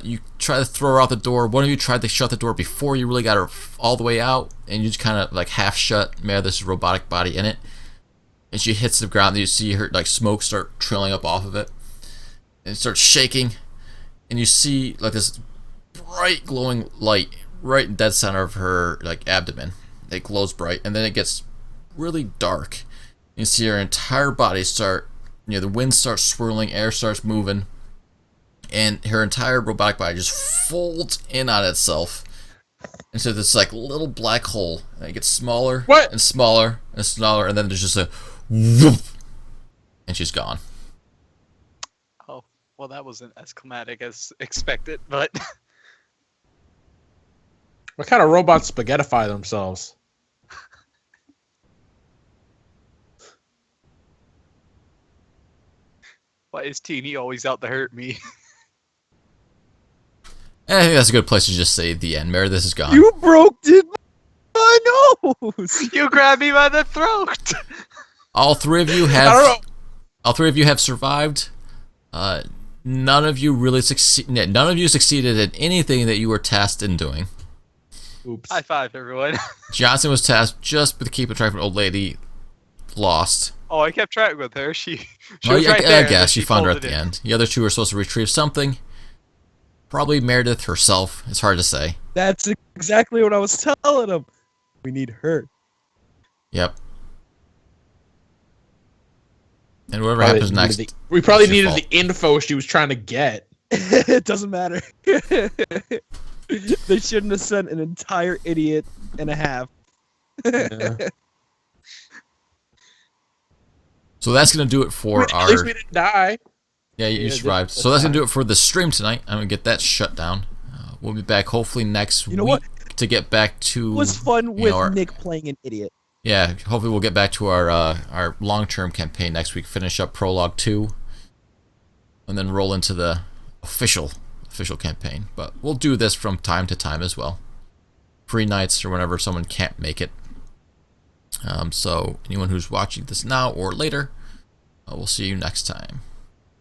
You try to throw her out the door. One of you tried to shut the door before you really got her all the way out, and you just kind of like half shut Meredith's robotic body in it. And she hits the ground, and you see her like smoke start trailing up off of it, and it starts shaking. And you see like this bright glowing light right in dead center of her like abdomen. It glows bright, and then it gets really dark. You see her entire body start. The wind starts swirling, air starts moving. And her entire robotic body just folds in on itself into this like little black hole. And it gets smaller and smaller and smaller, and then there's just a whoop, and she's gone. Oh, well, that wasn't as climatic as expected, but What kind of robots spaghettify themselves? why is Teeny always out to hurt me? I think that's a good place to just say the end. Meredith is gone. You broke my nose. You grabbed me by the throat. All three of you have. All three of you have survived. None of you really succeeded. None of you succeeded in anything that you were tasked in doing. Oops. High five, everyone. Johnson was tasked just with keeping track of an old lady lost. Oh, I kept track with her. She well, was right I there. guess you found her at folded the it. end. The other two are supposed to retrieve something. Probably Meredith herself. It's hard to say. That's exactly what I was telling him. We need her. Yep. And whatever happens next. We probably it's your needed fault. the info she was trying to get. It doesn't matter. They shouldn't have sent an entire idiot and a half. Yeah. So that's going to do it for At our... least we didn't die. Yeah, you Yeah, survived. that's So that's going to fine. do it for the stream tonight. I'm going to get that shut down. We'll be back hopefully next You know week what? to get back to... It was fun with our- Nick playing an idiot. Yeah, hopefully we'll get back to our long-term campaign next week, finish up Prologue 2, and then roll into the official campaign. But we'll do this from time to time as well. Free nights or whenever someone can't make it. So anyone who's watching this now or later, we'll see you next time.